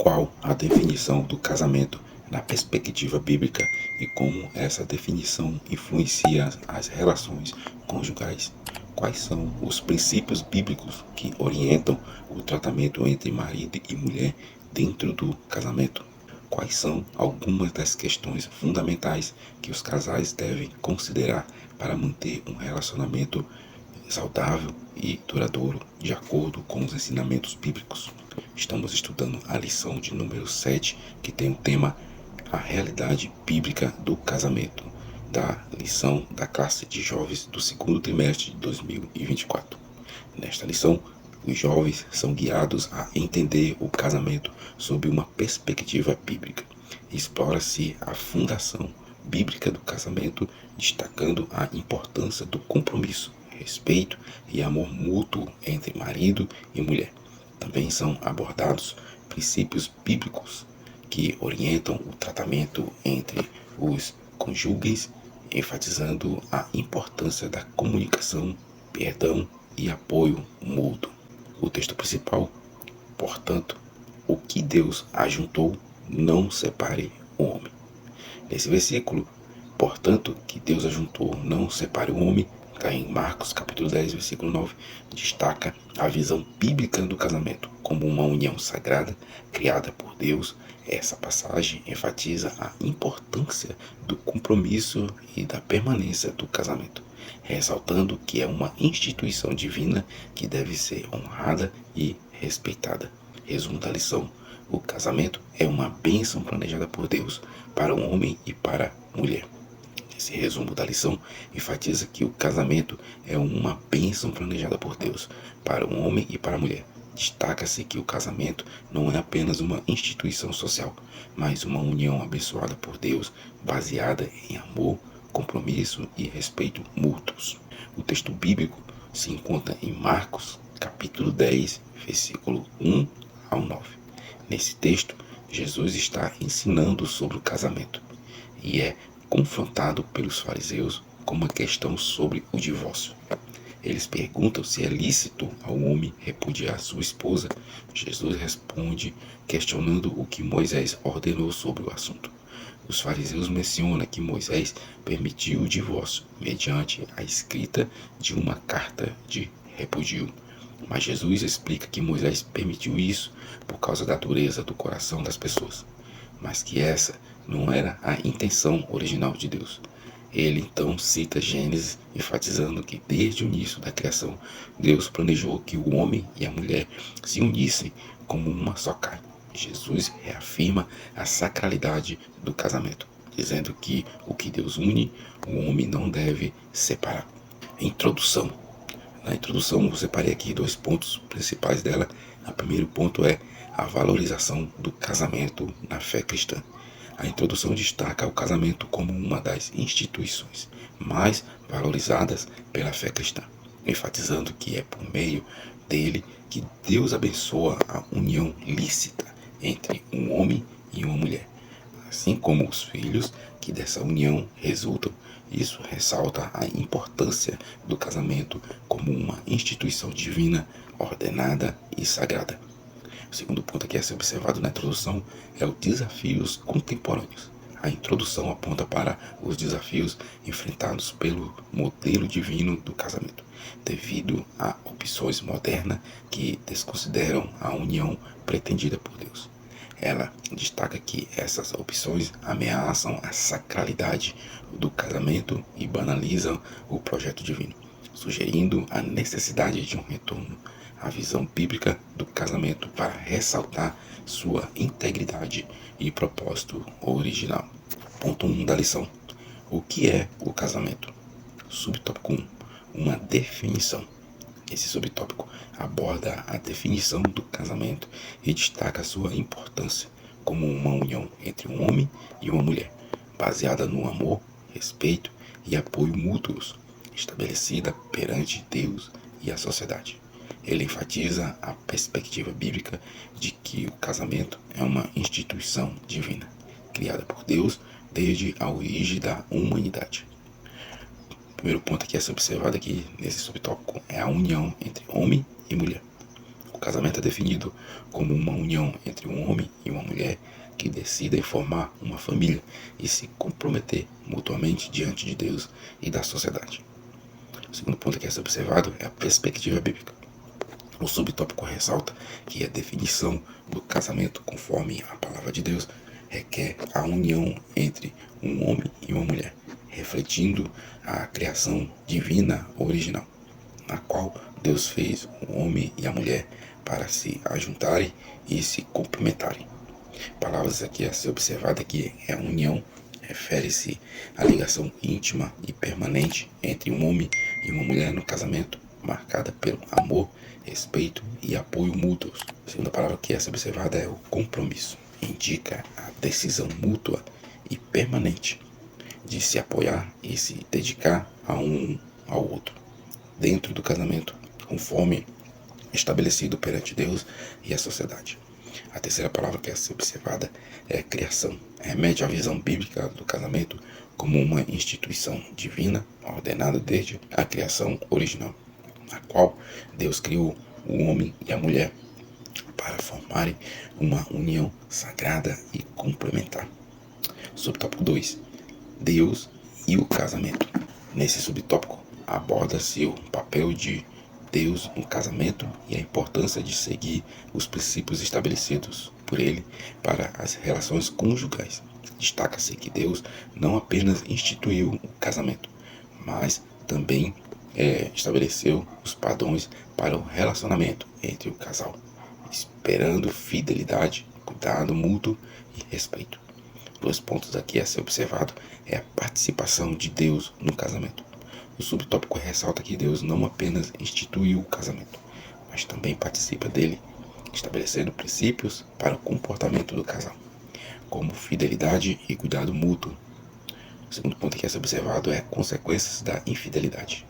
qual a definição do casamento na perspectiva bíblica e como essa definição influencia as relações conjugais. Quais são os princípios bíblicos que orientam o tratamento entre marido e mulher dentro do casamento? Quais são algumas das questões fundamentais que os casais devem considerar para manter um relacionamento saudável e duradouro, de acordo com os ensinamentos bíblicos? Estamos estudando a lição de número 7, que tem o tema A Realidade Bíblica do Casamento, da lição da classe de jovens do segundo trimestre de 2024. Nesta lição, os jovens são guiados a entender o casamento sob uma perspectiva bíblica. Explora-se a fundação bíblica do casamento, destacando a importância do compromisso, respeito e amor mútuo entre marido e mulher. Também são abordados princípios bíblicos que orientam o tratamento entre os cônjuges, enfatizando a importância da comunicação, perdão e apoio mútuo. O texto principal, portanto, o que Deus ajuntou, não separe o homem. Nesse versículo, portanto, que Deus ajuntou, não separe o homem, está em Marcos capítulo 10, versículo 9, destaca a visão bíblica do casamento como uma união sagrada criada por Deus. Essa passagem enfatiza a importância do compromisso e da permanência do casamento, ressaltando que é uma instituição divina que deve ser honrada e respeitada. Resumo da lição: o casamento é uma bênção planejada por Deus para o homem e para a mulher. Esse resumo da lição enfatiza que o casamento é uma bênção planejada por Deus para o homem e para a mulher. Destaca-se que o casamento não é apenas uma instituição social, mas uma união abençoada por Deus, baseada em amor, compromisso e respeito mútuos. O texto bíblico se encontra em Marcos, capítulo 10, versículo 1 ao 9. Nesse texto, Jesus está ensinando sobre o casamento e é confrontado pelos fariseus com uma questão sobre o divórcio. Eles perguntam se é lícito ao homem repudiar sua esposa. Jesus responde questionando o que Moisés ordenou sobre o assunto. Os fariseus mencionam que Moisés permitiu o divórcio mediante a escrita de uma carta de repúdio. Mas Jesus explica que Moisés permitiu isso por causa da dureza do coração das pessoas, mas que essa não era a intenção original de Deus. Ele então cita Gênesis, enfatizando que desde o início da criação, Deus planejou que o homem e a mulher se unissem como uma só carne. Jesus reafirma a sacralidade do casamento, dizendo que o que Deus une, o homem não deve separar. Introdução. Na introdução, eu separei aqui 2 pontos principais dela. O primeiro ponto é a valorização do casamento na fé cristã. A introdução destaca o casamento como uma das instituições mais valorizadas pela fé cristã, enfatizando que é por meio dele que Deus abençoa a união lícita entre um homem e uma mulher, assim como os filhos que dessa união resultam. Isso ressalta a importância do casamento como uma instituição divina, ordenada e sagrada. O segundo ponto que é ser observado na introdução é os desafios contemporâneos. A introdução aponta para os desafios enfrentados pelo modelo divino do casamento, devido a opções modernas que desconsideram a união pretendida por Deus. Ela destaca que essas opções ameaçam a sacralidade do casamento e banalizam o projeto divino, sugerindo a necessidade de um retorno à visão bíblica do casamento para ressaltar sua integridade e propósito original. Ponto 1 da lição. O que é o casamento? Subtópico 1. Uma definição. Esse subtópico aborda a definição do casamento e destaca sua importância como uma união entre um homem e uma mulher, baseada no amor, respeito e apoio mútuos, estabelecida perante Deus e a sociedade. Ele enfatiza a perspectiva bíblica de que o casamento é uma instituição divina, criada por Deus desde a origem da humanidade. O primeiro ponto que é ser observado aqui nesse subtópico é a união entre homem e mulher. O casamento é definido como uma união entre um homem e uma mulher que decidem formar uma família e se comprometer mutuamente diante de Deus e da sociedade. O segundo ponto que é ser observado é a perspectiva bíblica. O subtópico ressalta que a definição do casamento, conforme a palavra de Deus, requer a união entre um homem e uma mulher, refletindo a criação divina original, na qual Deus fez o homem e a mulher para se ajuntarem e se complementarem. Palavras aqui a ser observada aqui é a união, refere-se à ligação íntima e permanente entre um homem e uma mulher no casamento, marcada pelo amor, respeito e apoio mútuos. A segunda palavra que é a ser observada é o compromisso. Indica a decisão mútua e permanente de se apoiar e se dedicar a um ao outro dentro do casamento, conforme estabelecido perante Deus e a sociedade. A terceira palavra que é a ser observada é criação. Remete à visão bíblica do casamento como uma instituição divina ordenada desde a criação original, na qual Deus criou o homem e a mulher para formarem uma união sagrada e complementar. Subtópico 2. Deus e o casamento. Nesse subtópico aborda-se o papel de Deus no casamento e a importância de seguir os princípios estabelecidos por ele para as relações conjugais. Destaca-se que Deus não apenas instituiu o casamento, mas também estabeleceu os padrões para o relacionamento entre o casal, esperando fidelidade, cuidado mútuo e respeito. Dois pontos aqui a ser observado é a participação de Deus no casamento. O subtópico ressalta que Deus não apenas instituiu o casamento, mas também participa dele, estabelecendo princípios para o comportamento do casal, como fidelidade e cuidado mútuo. O segundo ponto que é observado é consequências da infidelidade.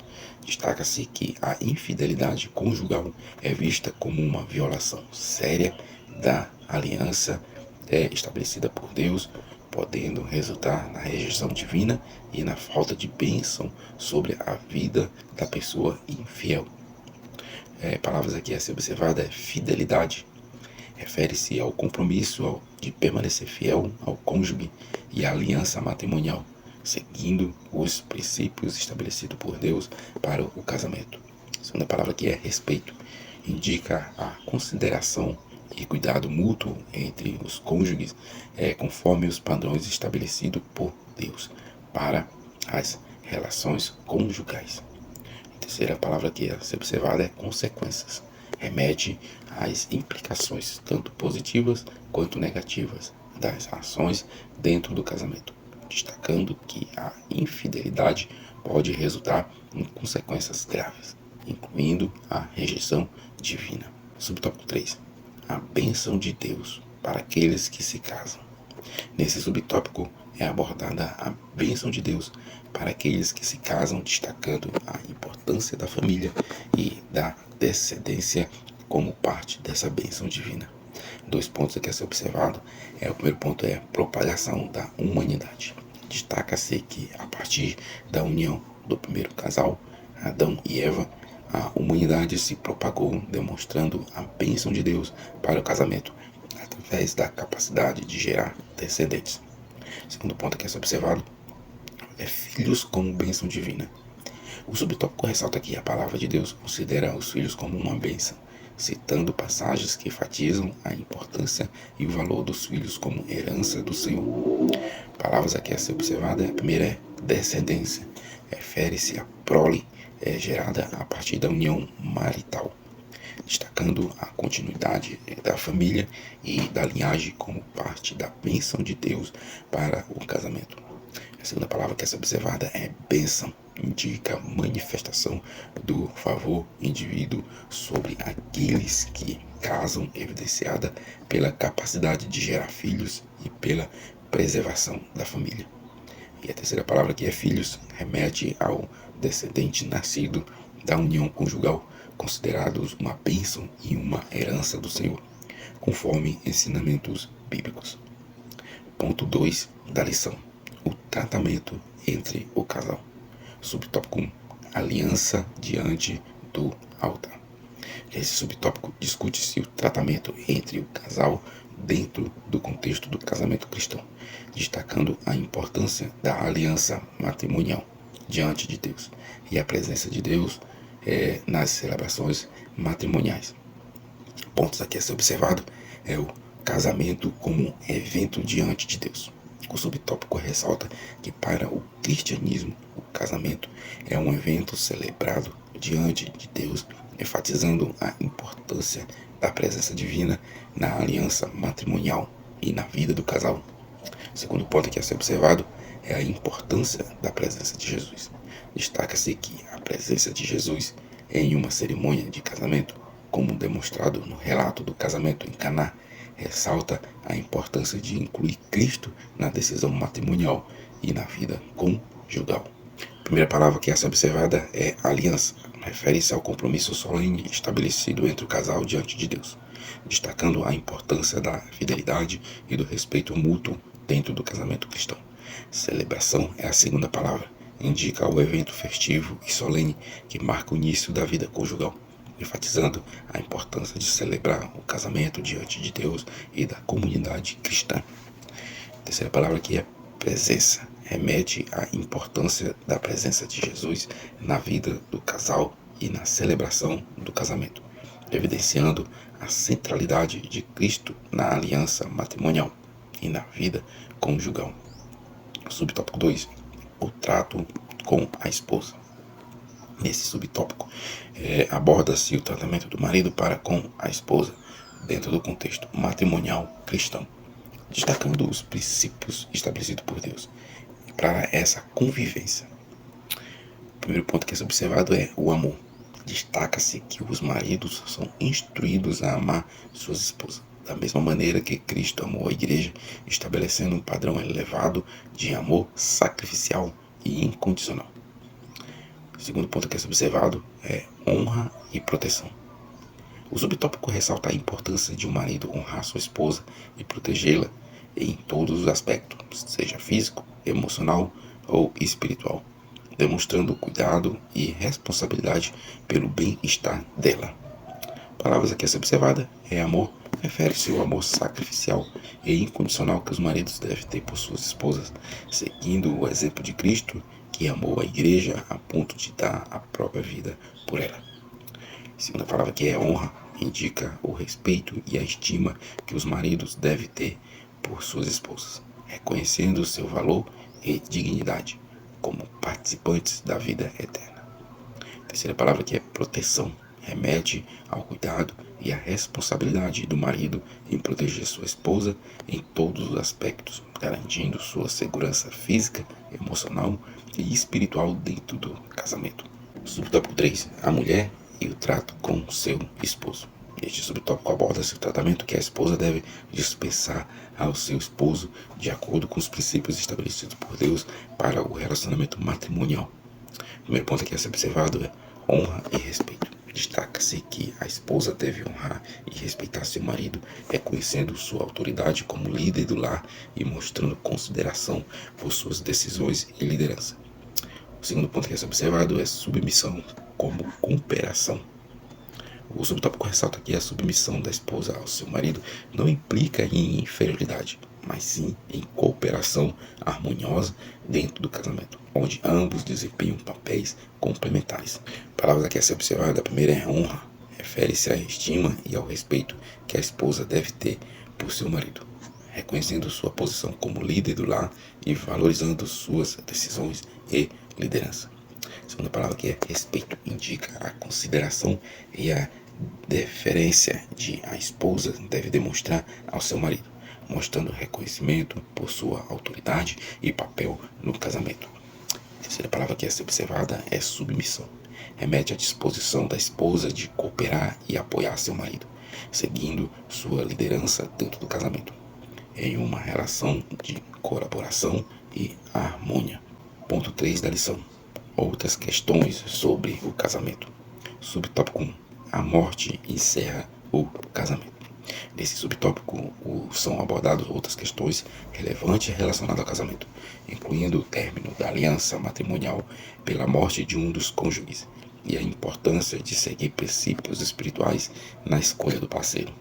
Destaca-se que a infidelidade conjugal é vista como uma violação séria da aliança estabelecida por Deus, podendo resultar na rejeição divina e na falta de bênção sobre a vida da pessoa infiel. Palavras aqui a ser observada é fidelidade. Refere-se ao compromisso de permanecer fiel ao cônjuge e à aliança matrimonial, seguindo os princípios estabelecidos por Deus para o casamento. A segunda palavra aqui é respeito. Indica a consideração e cuidado mútuo entre os cônjuges, conforme os padrões estabelecidos por Deus para as relações conjugais. A terceira palavra que é ser observada é consequências. Remete às implicações, tanto positivas quanto negativas, das ações dentro do casamento, destacando que a infidelidade pode resultar em consequências graves, incluindo a rejeição divina. Subtópico 3. A bênção de Deus para aqueles que se casam. Nesse subtópico é abordada a bênção de Deus para aqueles que se casam, destacando a importância da família e da descendência como parte dessa bênção divina. Dois pontos aqui a ser observado. O primeiro ponto é a propagação da humanidade. Destaca-se que a partir da união do primeiro casal, Adão e Eva, a humanidade se propagou, demonstrando a bênção de Deus para o casamento, através da capacidade de gerar descendentes. O segundo ponto que é observado é filhos como bênção divina. O subtópico ressalta que a palavra de Deus considera os filhos como uma bênção, citando passagens que enfatizam a importância e o valor dos filhos como herança do Senhor. Palavras aqui a ser observada, a primeira é descendência, refere-se à prole gerada a partir da união marital, destacando a continuidade da família e da linhagem como parte da bênção de Deus para o casamento. A segunda palavra que é observada é bênção, indica a manifestação do favor indivíduo sobre aqueles que casam, evidenciada pela capacidade de gerar filhos e pela preservação da família. E a terceira palavra que é filhos, remete ao descendente nascido da união conjugal, considerados uma bênção e uma herança do Senhor, conforme ensinamentos bíblicos. Ponto 2 da lição: o tratamento entre o casal. Subtópico 1. Aliança diante do altar. Esse subtópico discute-se o tratamento entre o casal dentro do contexto do casamento cristão, destacando a importância da aliança matrimonial diante de Deus e a presença de Deus nas celebrações matrimoniais. Pontos aqui a ser observado é o casamento como evento diante de Deus. O subtópico ressalta que para o cristianismo o casamento é um evento celebrado diante de Deus, enfatizando a importância da presença divina na aliança matrimonial e na vida do casal. O segundo ponto que é ser observado é a importância da presença de Jesus. Destaca-se que a presença de Jesus em uma cerimônia de casamento, como demonstrado no relato do casamento em Caná, ressalta a importância de incluir Cristo na decisão matrimonial e na vida conjugal. A primeira palavra que é a ser observada é aliança. Refere-se ao compromisso solene estabelecido entre o casal diante de Deus, destacando a importância da fidelidade e do respeito mútuo dentro do casamento cristão. Celebração é a segunda palavra. Indica o evento festivo e solene que marca o início da vida conjugal, enfatizando a importância de celebrar o casamento diante de Deus e da comunidade cristã. A terceira palavra aqui é presença. Remete à importância da presença de Jesus na vida do casal e na celebração do casamento, evidenciando a centralidade de Cristo na aliança matrimonial e na vida conjugal. Subtópico 2. O trato com a esposa. Nesse subtópico, aborda-se o tratamento do marido para com a esposa dentro do contexto matrimonial cristão, destacando os princípios estabelecidos por Deus para essa convivência. O primeiro ponto que é observado é o amor. Destaca-se que os maridos são instruídos a amar suas esposas, da mesma maneira que Cristo amou a igreja, estabelecendo um padrão elevado de amor sacrificial e incondicional. O segundo ponto que é observado é honra e proteção. O subtópico ressalta a importância de um marido honrar sua esposa e protegê-la em todos os aspectos, seja físico, emocional ou espiritual, demonstrando cuidado e responsabilidade pelo bem-estar dela. Palavras aqui a ser observada é amor. Refere-se ao amor sacrificial e incondicional que os maridos devem ter por suas esposas, seguindo o exemplo de Cristo, que amou a igreja a ponto de dar a própria vida por ela. A segunda palavra que é honra, indica o respeito e a estima que os maridos devem ter por suas esposas, reconhecendo seu valor e dignidade como participantes da vida eterna. A terceira palavra que é proteção, remete ao cuidado e à responsabilidade do marido em proteger sua esposa em todos os aspectos, garantindo sua segurança física, emocional e espiritual dentro do casamento. Subtópico 3. A mulher e o trato com seu esposo. Este subtópico aborda-se o tratamento que a esposa deve dispensar ao seu esposo de acordo com os princípios estabelecidos por Deus para o relacionamento matrimonial. O primeiro ponto aqui a ser observado é honra e respeito. Destaca-se que a esposa deve honrar e respeitar seu marido, reconhecendo sua autoridade como líder do lar e mostrando consideração por suas decisões e liderança. O segundo ponto que é observado é submissão como cooperação. O subtópico ressalta que a submissão da esposa ao seu marido não implica em inferioridade, mas sim em cooperação harmoniosa dentro do casamento, onde ambos desempenham papéis complementares. Palavras aqui a ser observada, a primeira é honra, refere-se à estima e ao respeito que a esposa deve ter por seu marido, reconhecendo sua posição como líder do lar e valorizando suas decisões e liderança. A segunda palavra aqui é respeito, indica a consideração e a deferência de a esposa deve demonstrar ao seu marido, mostrando reconhecimento por sua autoridade e papel no casamento. A terceira palavra que é ser observada é submissão. Remete à disposição da esposa de cooperar e apoiar seu marido, seguindo sua liderança dentro do casamento, em uma relação de colaboração e harmonia. Ponto 3 da lição. Outras questões sobre o casamento. Subtópico 1. A morte encerra o casamento. Nesse subtópico são abordadas outras questões relevantes relacionadas ao casamento, incluindo o término da aliança matrimonial pela morte de um dos cônjuges e a importância de seguir princípios espirituais na escolha do parceiro.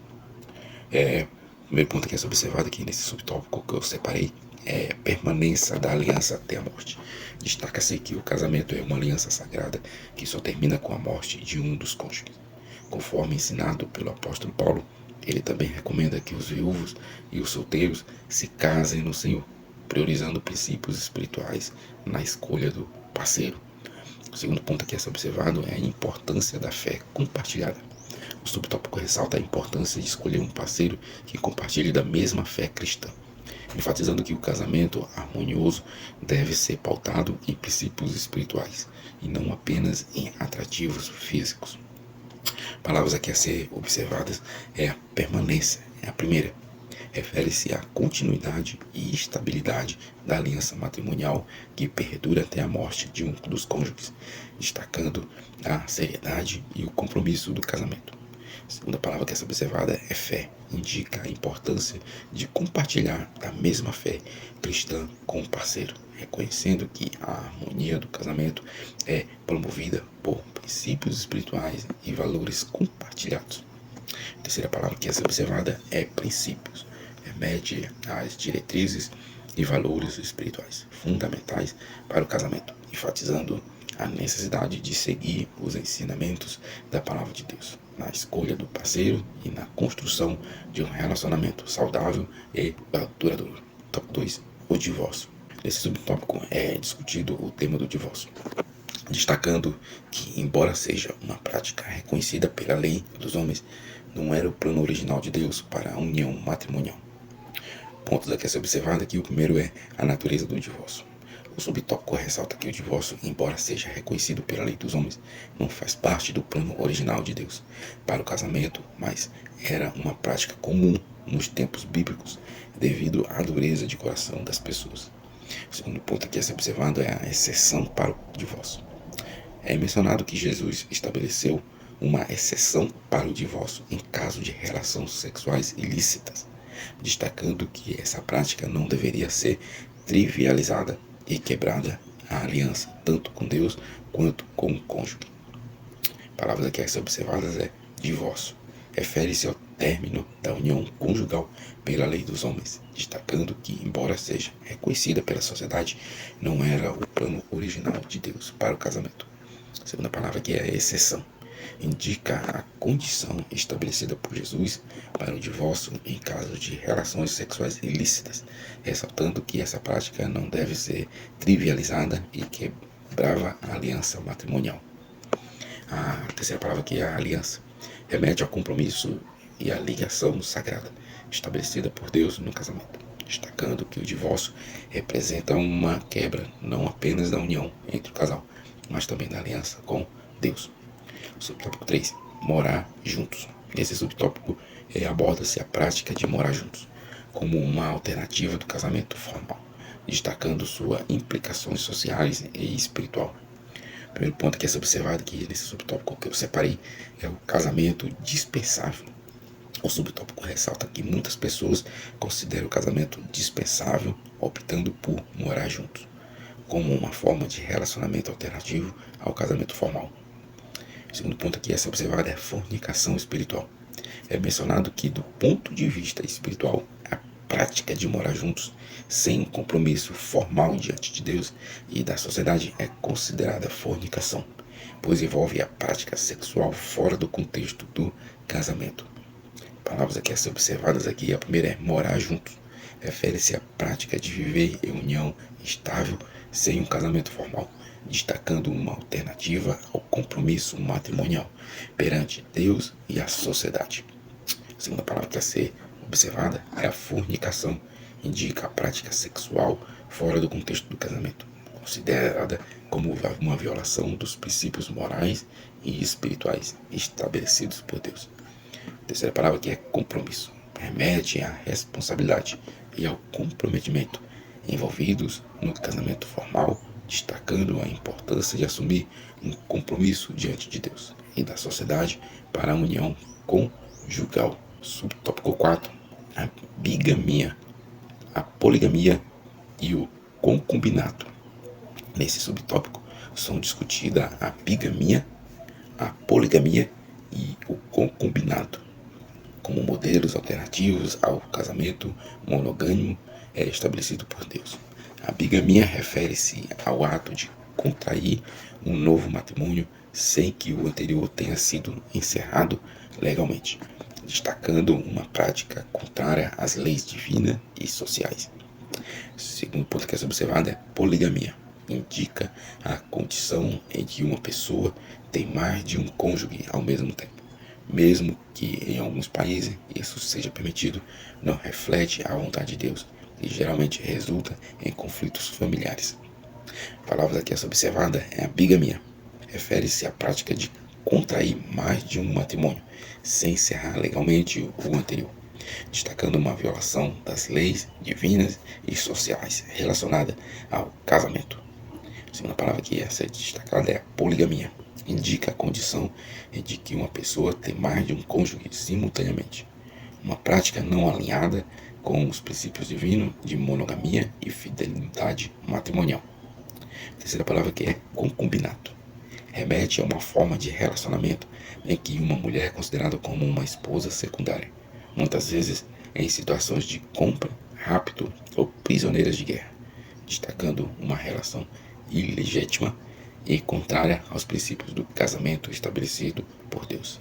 O primeiro ponto que é observado aqui nesse subtópico que eu separei é permanência da aliança até a morte. Destaca-se que o casamento é uma aliança sagrada que só termina com a morte de um dos cônjuges. Conforme ensinado pelo apóstolo Paulo, ele também recomenda que os viúvos e os solteiros se casem no Senhor, priorizando princípios espirituais na escolha do parceiro. O segundo ponto que é observado é a importância da fé compartilhada. O subtópico ressalta a importância de escolher um parceiro que compartilhe da mesma fé cristã, enfatizando que o casamento harmonioso deve ser pautado em princípios espirituais e não apenas em atrativos físicos. Palavras aqui a ser observadas é a permanência, é a primeira. Refere-se à continuidade e estabilidade da aliança matrimonial que perdura até a morte de um dos cônjuges, destacando a seriedade e o compromisso do casamento. A segunda palavra que é observada é fé, indica a importância de compartilhar da mesma fé cristã com o parceiro, reconhecendo que a harmonia do casamento é promovida por princípios espirituais e valores compartilhados. A terceira palavra que é observada é princípios, remete às diretrizes e valores espirituais fundamentais para o casamento, enfatizando a necessidade de seguir os ensinamentos da palavra de Deus na escolha do parceiro e na construção de um relacionamento saudável e duradouro. Tópico 2. O divórcio. Nesse subtópico é discutido o tema do divórcio, destacando que, embora seja uma prática reconhecida pela lei dos homens, não era o plano original de Deus para a união matrimonial. Pontos aqui a ser observado aqui, o primeiro é a natureza do divórcio. O subtópico ressalta que o divórcio, embora seja reconhecido pela lei dos homens, não faz parte do plano original de Deus para o casamento, mas era uma prática comum nos tempos bíblicos devido à dureza de coração das pessoas. O segundo ponto aqui a ser observado é a exceção para o divórcio. É mencionado que Jesus estabeleceu uma exceção para o divórcio em caso de relações sexuais ilícitas, destacando que essa prática não deveria ser trivializada e quebrada a aliança, tanto com Deus quanto com o cônjuge. Palavras aqui a ser observadas é divórcio. Refere-se ao término da união conjugal pela lei dos homens, destacando que, embora seja reconhecida pela sociedade, não era o plano original de Deus para o casamento. A segunda palavra aqui é a exceção. Indica a condição estabelecida por Jesus para o divórcio em caso de relações sexuais ilícitas, ressaltando que essa prática não deve ser trivializada e quebrava a aliança matrimonial. A terceira palavra aqui é a aliança. Remete ao compromisso e à ligação sagrada estabelecida por Deus no casamento, destacando que o divórcio representa uma quebra não apenas da união entre o casal, mas também da aliança com Deus. Subtópico 3. Morar juntos. Nesse subtópico aborda-se a prática de morar juntos como uma alternativa do casamento formal, destacando suas implicações sociais e espiritual. O primeiro ponto que é observado aqui nesse subtópico que eu separei é o casamento dispensável. O subtópico ressalta que muitas pessoas consideram o casamento dispensável, optando por morar juntos, como uma forma de relacionamento alternativo ao casamento formal. O segundo ponto aqui a ser observado é a fornicação espiritual. É mencionado que, do ponto de vista espiritual, a prática de morar juntos, sem um compromisso formal diante de Deus e da sociedade, é considerada fornicação, pois envolve a prática sexual fora do contexto do casamento. Palavras aqui a ser observadas aqui, a primeira é morar juntos. Refere-se à prática de viver em união estável sem um casamento formal, destacando uma alternativa ao compromisso matrimonial perante Deus e a sociedade. A segunda palavra que a ser observada é a fornicação. Indica a prática sexual fora do contexto do casamento, considerada como uma violação dos princípios morais e espirituais estabelecidos por Deus. A terceira palavra aqui é compromisso. Remete à responsabilidade e ao comprometimento envolvidos no casamento formal, destacando a importância de assumir um compromisso diante de Deus e da sociedade para a união conjugal. Subtópico 4. A bigamia, a poligamia e o concubinato. Nesse subtópico são discutidas a bigamia a poligamia e o concubinato como modelos alternativos ao casamento monogâmico estabelecido por Deus. A bigamia refere-se ao ato de contrair um novo matrimônio sem que o anterior tenha sido encerrado legalmente, destacando uma prática contrária às leis divinas e sociais. O segundo ponto que é observado é poligamia. Indica a condição em que uma pessoa tem mais de um cônjuge ao mesmo tempo. Mesmo que em alguns países isso seja permitido, não reflete a vontade de Deus e geralmente resulta em conflitos familiares. A palavra aqui a ser observada é a bigamia. Refere-se à prática de contrair mais de um matrimônio sem encerrar legalmente o anterior, destacando uma violação das leis divinas e sociais relacionadas ao casamento. A segunda palavra que é a ser destacada é a poligamia. Indica a condição de que uma pessoa tem mais de um cônjuge simultaneamente. Uma prática não alinhada com os princípios divinos de monogamia e fidelidade matrimonial. A terceira palavra que é concubinato. Remete a uma forma de relacionamento em que uma mulher é considerada como uma esposa secundária, muitas vezes em situações de compra, rapto ou prisioneiras de guerra, destacando uma relação ilegítima e contrária aos princípios do casamento estabelecido por Deus.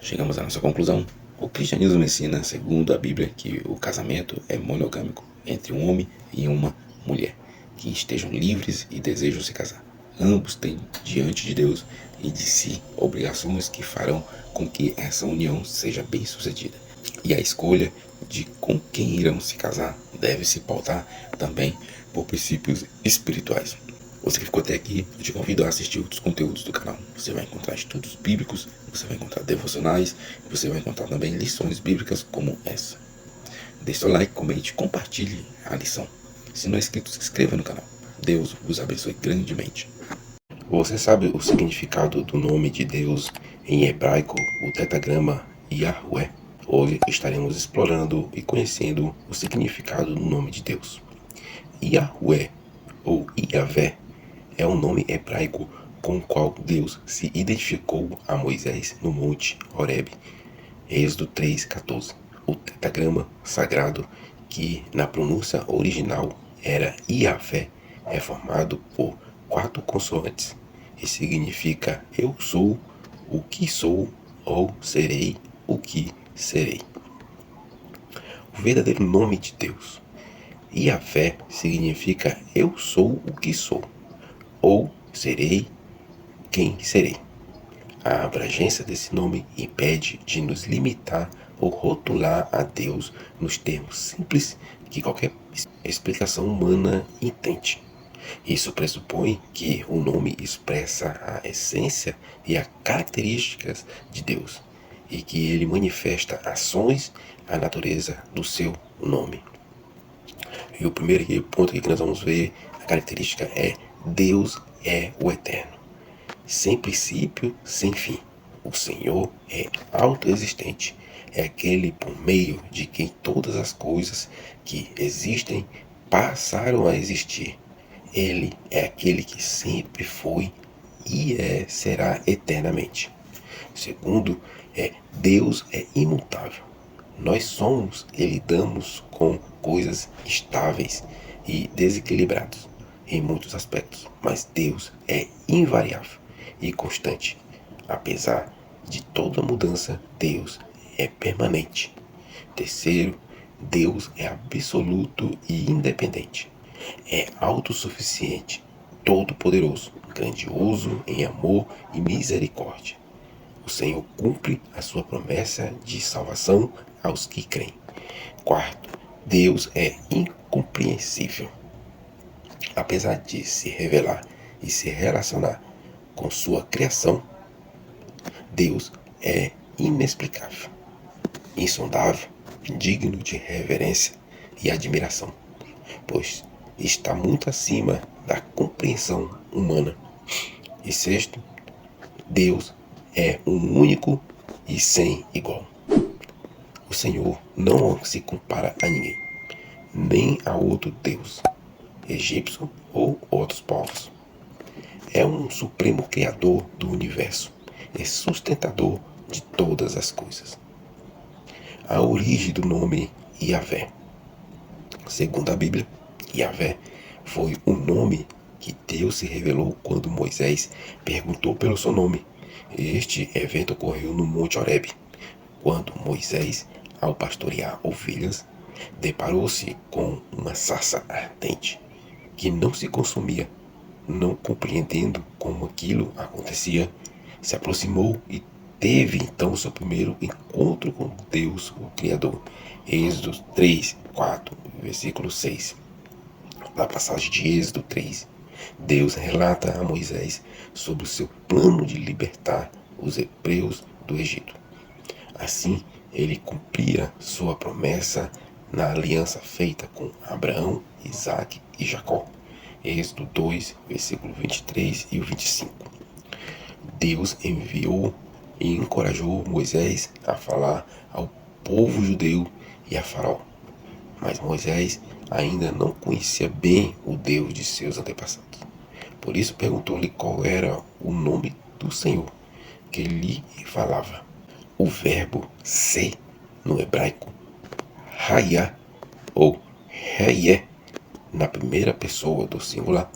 Chegamos à nossa conclusão. O cristianismo ensina, segundo a Bíblia, que o casamento é monogâmico entre um homem e uma mulher, que estejam livres e desejam se casar. Ambos têm diante de Deus e de si obrigações que farão com que essa união seja bem sucedida. E a escolha de com quem irão se casar deve se pautar também por princípios espirituais. Você que ficou até aqui, eu te convido a assistir outros conteúdos do canal. Você vai encontrar estudos bíblicos, você vai encontrar devocionais, você vai encontrar também lições bíblicas como essa. Deixe seu like, comente, compartilhe a lição. Se não é inscrito, se inscreva no canal. Deus vos abençoe grandemente. Você sabe o significado do nome de Deus em hebraico, o tetragrama Yahweh? Hoje estaremos explorando e conhecendo o significado do nome de Deus. Yahweh ou Yahvé é um nome hebraico com o qual Deus se identificou a Moisés no monte Horebe. Êxodo 3:14. O tetragrama sagrado, que na pronúncia original era Yahvé, é formado por 4 consoantes e significa eu sou o que sou ou serei o que serei. O verdadeiro nome de Deus, Yahvé, significa eu sou o que sou ou serei quem serei. A abrangência desse nome impede de nos limitar ou rotular a Deus nos termos simples que qualquer explicação humana entende. Isso pressupõe que o nome expressa a essência e as características de Deus e que ele manifesta ações à natureza do seu nome. E o primeiro ponto que nós vamos ver, a característica é Deus é o eterno, sem princípio, sem fim. O Senhor é autoexistente, é aquele por meio de quem todas as coisas que existem passaram a existir. Ele é aquele que sempre foi e será eternamente. Segundo, Deus é imutável. Nós somos e lidamos com coisas estáveis e desequilibradas em muitos aspectos, mas Deus é invariável e constante. Apesar de toda mudança, Deus é permanente. Terceiro, Deus é absoluto e independente. É autossuficiente, todo-poderoso, grandioso em amor e misericórdia. O Senhor cumpre a sua promessa de salvação aos que creem. Quarto, Deus é incompreensível. Apesar de se revelar e se relacionar com sua criação, Deus é inexplicável, insondável, digno de reverência e admiração, pois está muito acima da compreensão humana. E sexto, Deus é um único e sem igual. O Senhor não se compara a ninguém, nem a outro Deus, egípcio ou outros povos. É um supremo criador do universo e sustentador de todas as coisas. A origem do nome Yahvé. Segundo a Bíblia, Yahvé foi o nome que Deus se revelou quando Moisés perguntou pelo seu nome. Este evento ocorreu no Monte Horebe, quando Moisés, ao pastorear ovelhas, deparou-se com uma sarça ardente que não se consumia. Não compreendendo como aquilo acontecia, se aproximou e teve então seu primeiro encontro com Deus, o Criador. Êxodo 3, 4, versículo 6. Na passagem de Êxodo 3, Deus relata a Moisés sobre o seu plano de libertar os hebreus do Egito. Assim, ele cumpria sua promessa na aliança feita com Abraão, Isaque e Jacó. Êxodo 2, versículo 23 e o 25. Deus enviou e encorajou Moisés a falar ao povo judeu e a Faraó. Mas Moisés ainda não conhecia bem o Deus de seus antepassados. Por isso perguntou-lhe qual era o nome do Senhor que lhe falava. O verbo ser no hebraico, Hayá ou Reyé, na primeira pessoa do singular,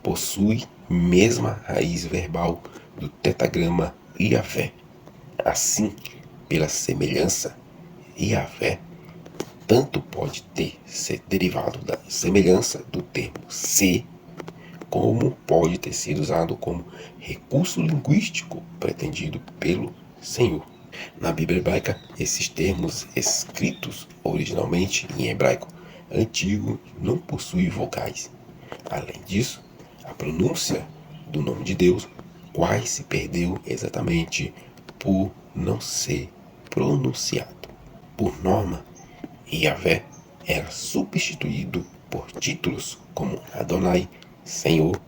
possui mesma raiz verbal do tetragrama Yahvé. Assim, pela semelhança, Yahvé tanto pode ter ser derivado da semelhança do termo ser, como pode ter sido usado como recurso linguístico pretendido pelo Senhor. Na Bíblia hebraica, esses termos escritos originalmente em hebraico antigo não possuem vogais. Além disso, a pronúncia do nome de Deus quase se perdeu exatamente por não ser pronunciado. Por norma, Yahvé era substituído por títulos como Adonai, Senhor,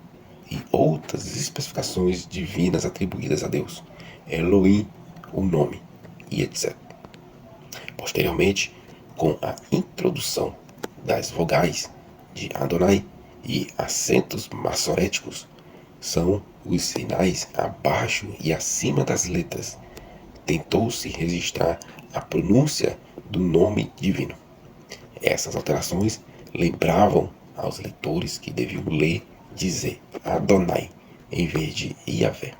e outras especificações divinas atribuídas a Deus, Elohim, o nome, e etc. Posteriormente, com a introdução das vogais de Adonai e acentos massoréticos, são os sinais abaixo e acima das letras, tentou-se registrar a pronúncia do nome divino. Essas alterações lembravam aos leitores que deviam ler dizer Adonai em vez de Yahvé.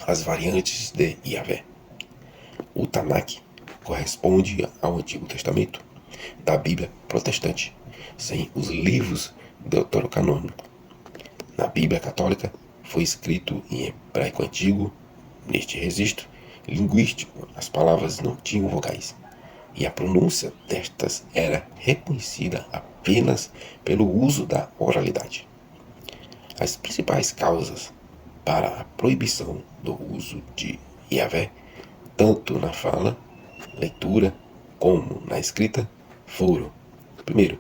As variantes de Yahvé. O Tanakh corresponde ao Antigo Testamento da Bíblia protestante, sem os livros deuterocanônicos. Na Bíblia católica foi escrito em hebraico antigo. Neste registro linguístico, as palavras não tinham vogais, e a pronúncia destas era reconhecida apenas pelo uso da oralidade. As principais causas para a proibição do uso de Yahvé, tanto na fala, leitura, como na escrita, foram: primeiro,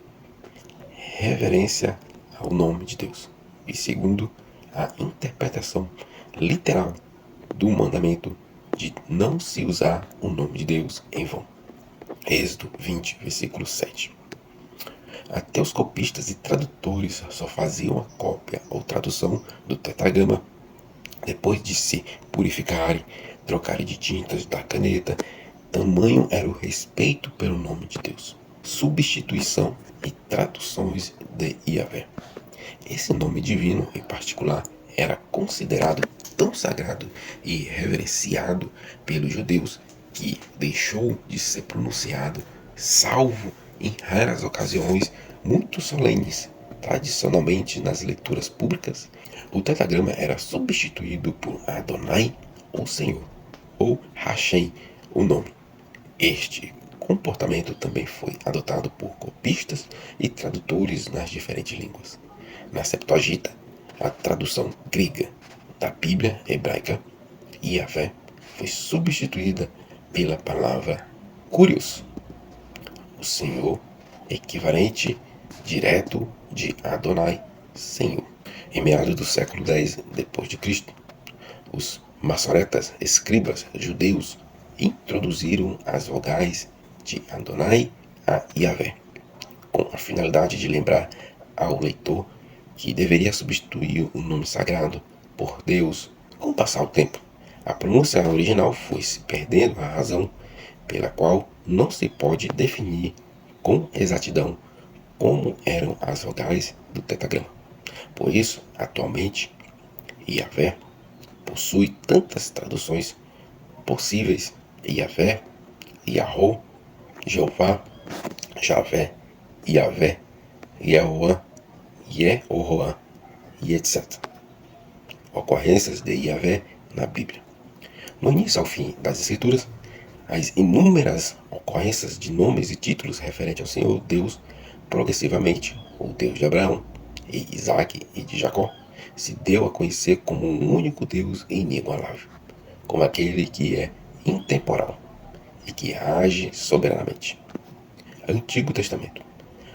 reverência ao nome de Deus, e segundo, a interpretação literal do mandamento de não se usar o nome de Deus em vão. Êxodo 20, versículo 7. Até os copistas e tradutores só faziam a cópia ou tradução do tetragrama depois de se purificarem, trocarem de tintas da caneta. Tamanho era o respeito pelo nome de Deus. Substituição e traduções de Yahvé. Esse nome divino, em particular, era considerado tão sagrado e reverenciado pelos judeus que deixou de ser pronunciado, salvo em raras ocasiões muito solenes. Tradicionalmente, nas leituras públicas, o tetragrama era substituído por Adonai, ou Senhor, ou Hashem, o nome. Este comportamento também foi adotado por copistas e tradutores nas diferentes línguas. Na Septuaginta, a tradução grega da Bíblia hebraica, Yahvé, foi substituída pela palavra Kurios, o Senhor, equivalente direto de Adonai, Senhor. Em meados do século X d.C., os massoretas, escribas judeus, introduziram as vogais de Adonai a Yahvé, com a finalidade de lembrar ao leitor que deveria substituir o nome sagrado por Deus com o passar do tempo. A pronúncia original foi se perdendo a razão pela qual não se pode definir com exatidão como eram as vogais do tetragrama. Por isso, atualmente, Yahvé possui tantas traduções possíveis: Yahvé, Yahô, Jeová, Javé, Yahvé, Yehoah, Yehoah e etc. Ocorrências de Yahvé na Bíblia. No início ao fim das Escrituras, as inúmeras ocorrências de nomes e títulos referentes ao Senhor Deus, progressivamente, o Deus de Abraão, e Isaac e de Jacó, se deu a conhecer como um único Deus inigualável, como aquele que é intemporal e que age soberanamente. Antigo Testamento.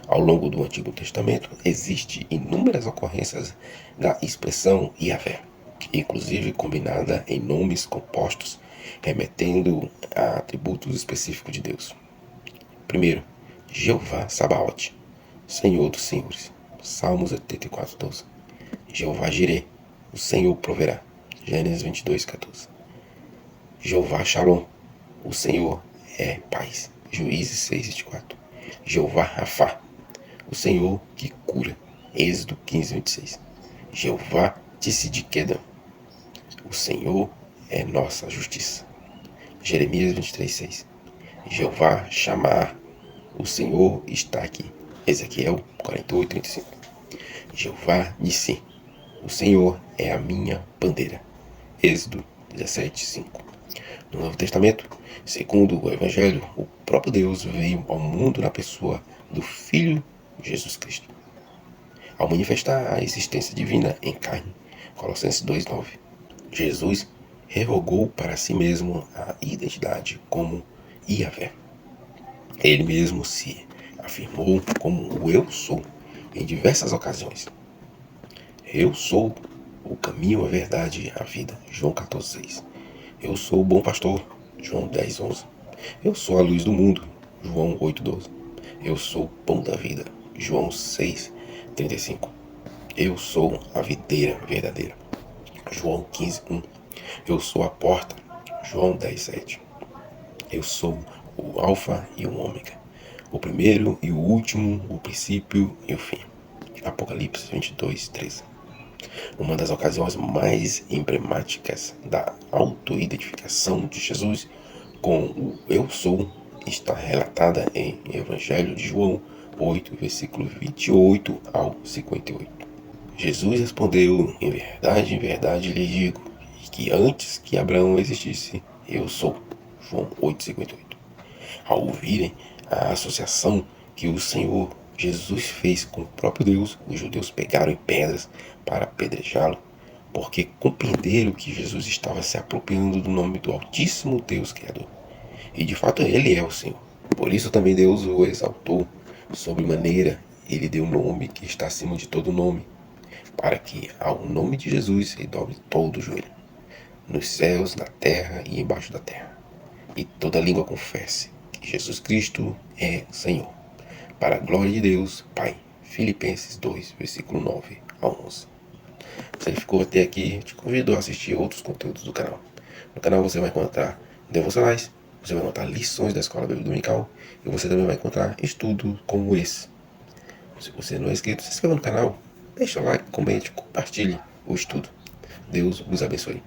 Ao longo do Antigo Testamento, existem inúmeras ocorrências da expressão Yahvé, inclusive combinada em nomes compostos, remetendo a atributos específicos de Deus. Primeiro, Jeová Sabaote, Senhor dos Senhores, Salmos 84:12. Jeová Jireh, o Senhor proverá, Gênesis 22:14. Jeová Shalom, o Senhor é paz, Juízes 6:24. Jeová Rafá, o Senhor que cura, Êxodo 15:26. Jeová Tissidquedam, o Senhor é nossa justiça, Jeremias 23:6. Jeová Chamar, o Senhor está aqui, Ezequiel 48:35. Jeová Nissi, o Senhor é a minha bandeira, Êxodo 17:5. No Novo Testamento, segundo o Evangelho, o próprio Deus veio ao mundo na pessoa do Filho Jesus Cristo, ao manifestar a existência divina em carne, Colossenses 2:9. Jesus revogou para si mesmo a identidade como Yahvé. Ele mesmo se afirmou como o Eu Sou em diversas ocasiões. Eu sou o caminho, a verdade e a vida, João 14:6. Eu sou o bom pastor, João 10:11. Eu sou a luz do mundo, João 8:12. Eu sou o pão da vida, João 6:35. Eu sou a videira verdadeira, João 15:1. Eu sou a porta, João 10:7. Eu sou o alfa e o ômega, o primeiro e o último, o princípio e o fim, Apocalipse 22:13. Uma das ocasiões mais emblemáticas da autoidentificação de Jesus com o Eu Sou está relatada em Evangelho de João 8, versículo 28 ao 58. Jesus respondeu: em verdade lhe digo, que antes que Abraão existisse, eu sou. João 8:58. Ao ouvirem a associação que o Senhor Jesus fez com o próprio Deus, os judeus pegaram em pedras para apedrejá-lo, porque compreenderam que Jesus estava se apropriando do nome do Altíssimo Deus Criador. E de fato ele é o Senhor. Por isso também Deus o exaltou sobremaneira e lhe deu um nome que está acima de todo nome, para que ao nome de Jesus se dobre todo o joelho, nos céus, na terra e embaixo da terra, e toda língua confesse que Jesus Cristo é Senhor, para a glória de Deus Pai. Filipenses 2, versículo 9 a 11. Você ficou até aqui, te convido a assistir outros conteúdos do canal. No canal você vai encontrar devocionais, você vai encontrar lições da Escola Bíblica Dominical e você também vai encontrar estudos como esse. Se você não é inscrito, se inscreva no canal, deixa o like, comente, compartilhe o estudo. Deus os abençoe.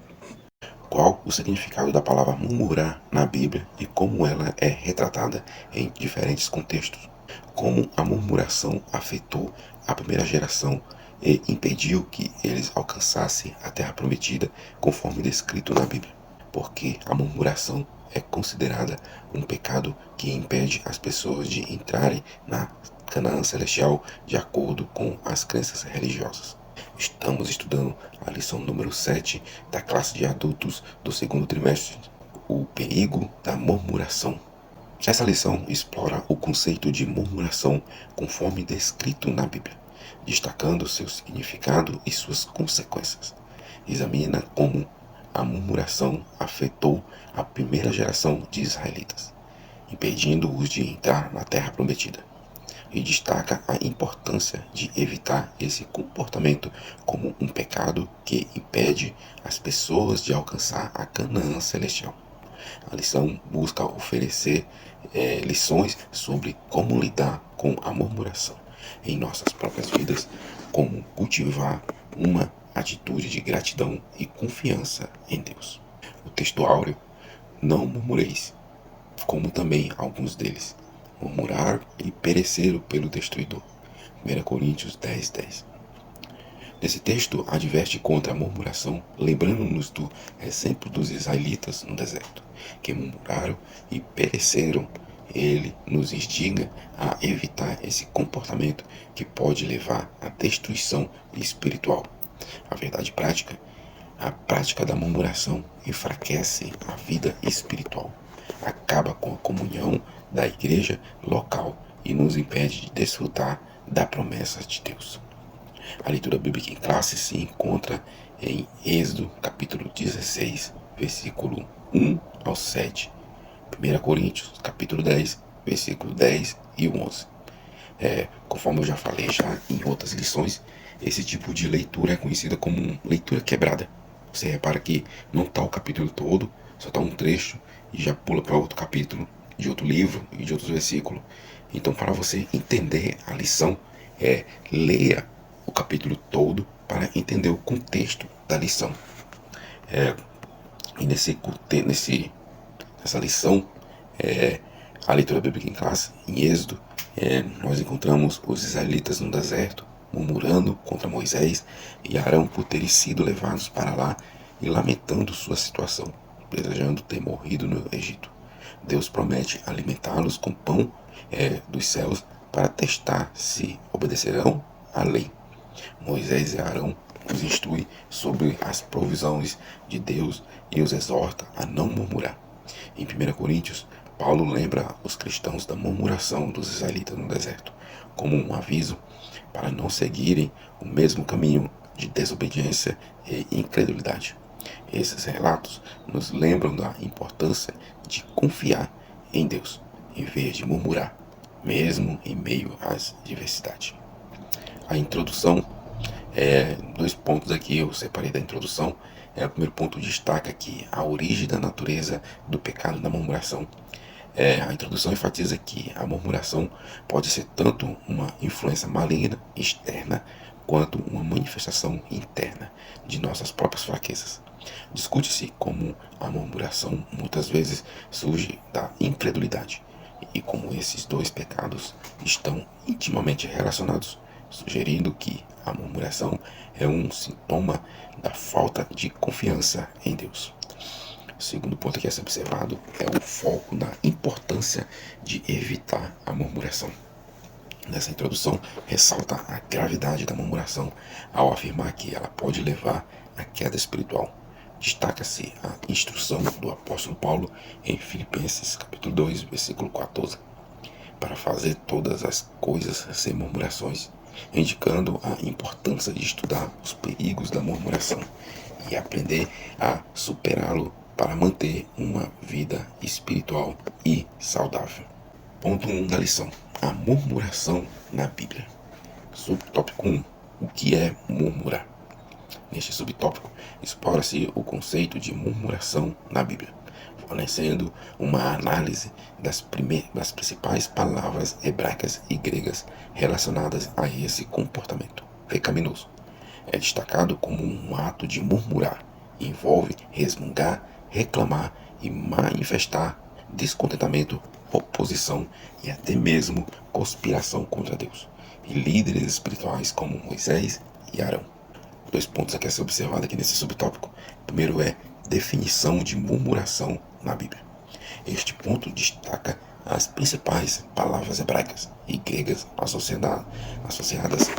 Qual o significado da palavra murmurar na Bíblia e como ela é retratada em diferentes contextos? Como a murmuração afetou a primeira geração e impediu que eles alcançassem a terra prometida, conforme descrito na Bíblia? Porque a murmuração é considerada um pecado que impede as pessoas de entrarem na Canaã celestial de acordo com as crenças religiosas. Estamos estudando a lição número 7 da classe de adultos do segundo trimestre, o perigo da murmuração. Essa lição explora o conceito de murmuração conforme descrito na Bíblia, destacando seu significado e suas consequências. Examina como a murmuração afetou a primeira geração de israelitas, impedindo-os de entrar na terra prometida. e destaca a importância de evitar esse comportamento como um pecado que impede as pessoas de alcançar a Canaã celestial. A lição busca oferecer lições sobre como lidar com a murmuração em nossas próprias vidas, como cultivar uma atitude de gratidão e confiança em Deus. O texto áureo: não murmureis, como também alguns deles murmuraram e pereceram pelo destruidor. 1 Coríntios 10:10. Nesse texto, adverte contra a murmuração, lembrando-nos do exemplo dos israelitas no deserto, que murmuraram e pereceram. Ele nos instiga a evitar esse comportamento que pode levar à destruição espiritual. A verdade prática: a prática da murmuração enfraquece a vida espiritual, acaba com a comunhão da igreja local e nos impede de desfrutar da promessa de Deus. A leitura bíblica em classe se encontra em Êxodo, capítulo 16, versículo 1 ao 7. 1 Coríntios, capítulo 10, versículo 10 e 11. Conforme eu já falei em outras lições, esse tipo de leitura é conhecida como leitura quebrada. Você repara que não está o capítulo todo, só está um trecho e já pula para outro capítulo de outro livro e de outros versículos. Então, para você entender a lição, leia o capítulo todo para entender o contexto da lição. E nessa lição, a leitura bíblica em classe, em Êxodo, nós encontramos os israelitas no deserto, murmurando contra Moisés e Arão por terem sido levados para lá e lamentando sua situação, desejando ter morrido no Egito. Deus promete alimentá-los com pão dos céus para testar se obedecerão à lei. Moisés e Arão os instrui sobre as provisões de Deus e os exorta a não murmurar. Em 1 Coríntios, Paulo lembra os cristãos da murmuração dos israelitas no deserto, como um aviso para não seguirem o mesmo caminho de desobediência e incredulidade. Esses relatos nos lembram da importância de confiar em Deus, em vez de murmurar, mesmo em meio às diversidades. A introdução, 2 pontos aqui eu separei da introdução. O primeiro ponto destaca aqui a origem da natureza do pecado da murmuração. A introdução enfatiza que a murmuração pode ser tanto uma influência maligna externa quanto uma manifestação interna de nossas próprias fraquezas. Discute-se como a murmuração muitas vezes surge da incredulidade e como esses 2 pecados estão intimamente relacionados, sugerindo que a murmuração é um sintoma da falta de confiança em Deus. O segundo ponto que é observado é o foco na importância de evitar a murmuração. Nessa introdução, ressalta a gravidade da murmuração ao afirmar que ela pode levar à queda espiritual. Destaca-se a instrução do apóstolo Paulo em Filipenses, capítulo 2, versículo 14, para fazer todas as coisas sem murmurações, indicando a importância de estudar os perigos da murmuração e aprender a superá-lo para manter uma vida espiritual e saudável. Ponto 1 da lição: a murmuração na Bíblia. Subtópico 1: o que é murmurar? Neste subtópico, explora-se o conceito de murmuração na Bíblia, fornecendo uma análise das principais palavras hebraicas e gregas relacionadas a esse comportamento pecaminoso. É destacado como um ato de murmurar, envolve resmungar, reclamar e manifestar descontentamento, oposição e até mesmo conspiração contra Deus e líderes espirituais como Moisés e Arão. 2 pontos a ser observado aqui nesse subtópico. Primeiro é definição de murmuração na Bíblia. Este ponto destaca as principais palavras hebraicas e gregas associadas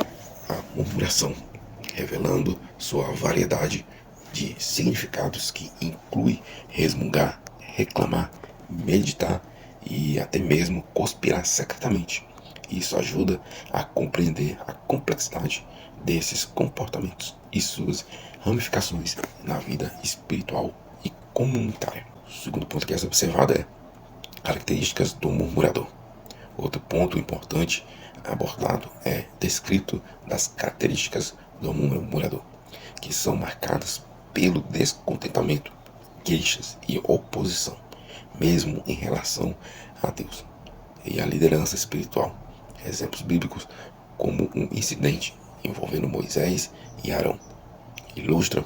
à murmuração, revelando sua variedade de significados que inclui resmungar, reclamar, meditar e até mesmo conspirar secretamente. Isso ajuda a compreender a complexidade desses comportamentos e suas ramificações na vida espiritual e comunitária. O segundo ponto que é observado é características do murmurador. Outro ponto importante abordado é descrito das características do murmurador, que são marcadas pelo descontentamento, queixas e oposição, mesmo em relação a Deus e a liderança espiritual. Exemplos bíblicos, como um incidente envolvendo Moisés e Arão, ilustram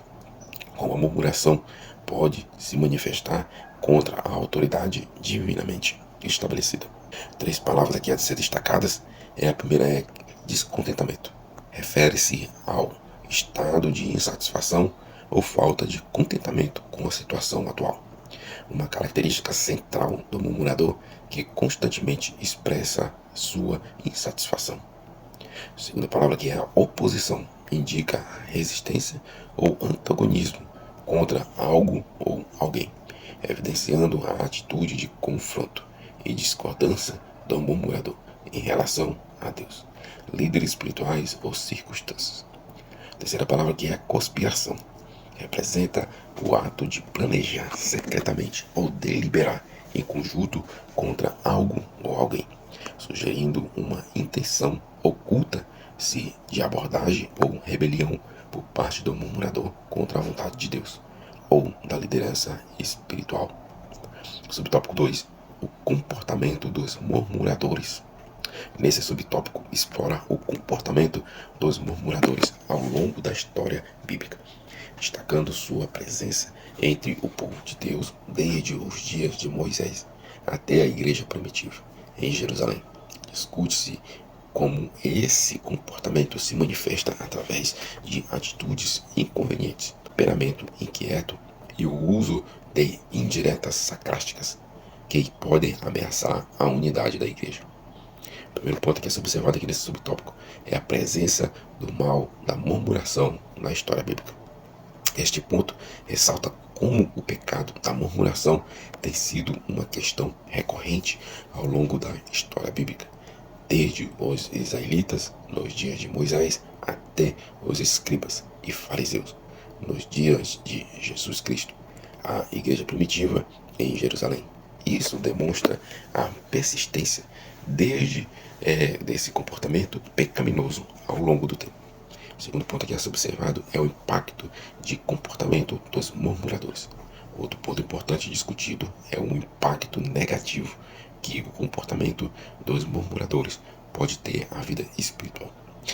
como a murmuração pode se manifestar contra a autoridade divinamente estabelecida. 3 palavras aqui a ser destacadas. A primeira é descontentamento. Refere-se ao estado de insatisfação ou falta de contentamento com a situação atual. Uma característica central do murmurador que constantemente expressa sua insatisfação. A segunda palavra que é a oposição, indica resistência ou antagonismo contra algo ou alguém, evidenciando a atitude de confronto e discordância do murmurador em relação a Deus, líderes espirituais ou circunstâncias. A terceira palavra que é a conspiração, representa o ato de planejar secretamente ou deliberar em conjunto contra algo ou alguém, sugerindo uma intenção oculta de abordagem ou rebelião por parte do murmurador contra a vontade de Deus ou da liderança espiritual. Subtópico 2. O comportamento dos murmuradores. Nesse subtópico, explora o comportamento dos murmuradores ao longo da história bíblica, destacando sua presença entre o povo de Deus desde os dias de Moisés até a igreja primitiva em Jerusalém. Discute-se como esse comportamento se manifesta através de atitudes inconvenientes, temperamento inquieto e o uso de indiretas sarcásticas que podem ameaçar a unidade da igreja. O primeiro ponto que é observado aqui nesse subtópico é a presença do mal da murmuração na história bíblica. Este ponto ressalta como o pecado da murmuração tem sido uma questão recorrente ao longo da história bíblica, desde os israelitas nos dias de Moisés até os escribas e fariseus nos dias de Jesus Cristo, a igreja primitiva em Jerusalém. Isso demonstra a persistência desse comportamento pecaminoso ao longo do tempo. O segundo ponto aqui a ser observado é o impacto de comportamento dos murmuradores. Outro ponto importante discutido é o impacto negativo que o comportamento dos murmuradores pode ter à vida espiritual,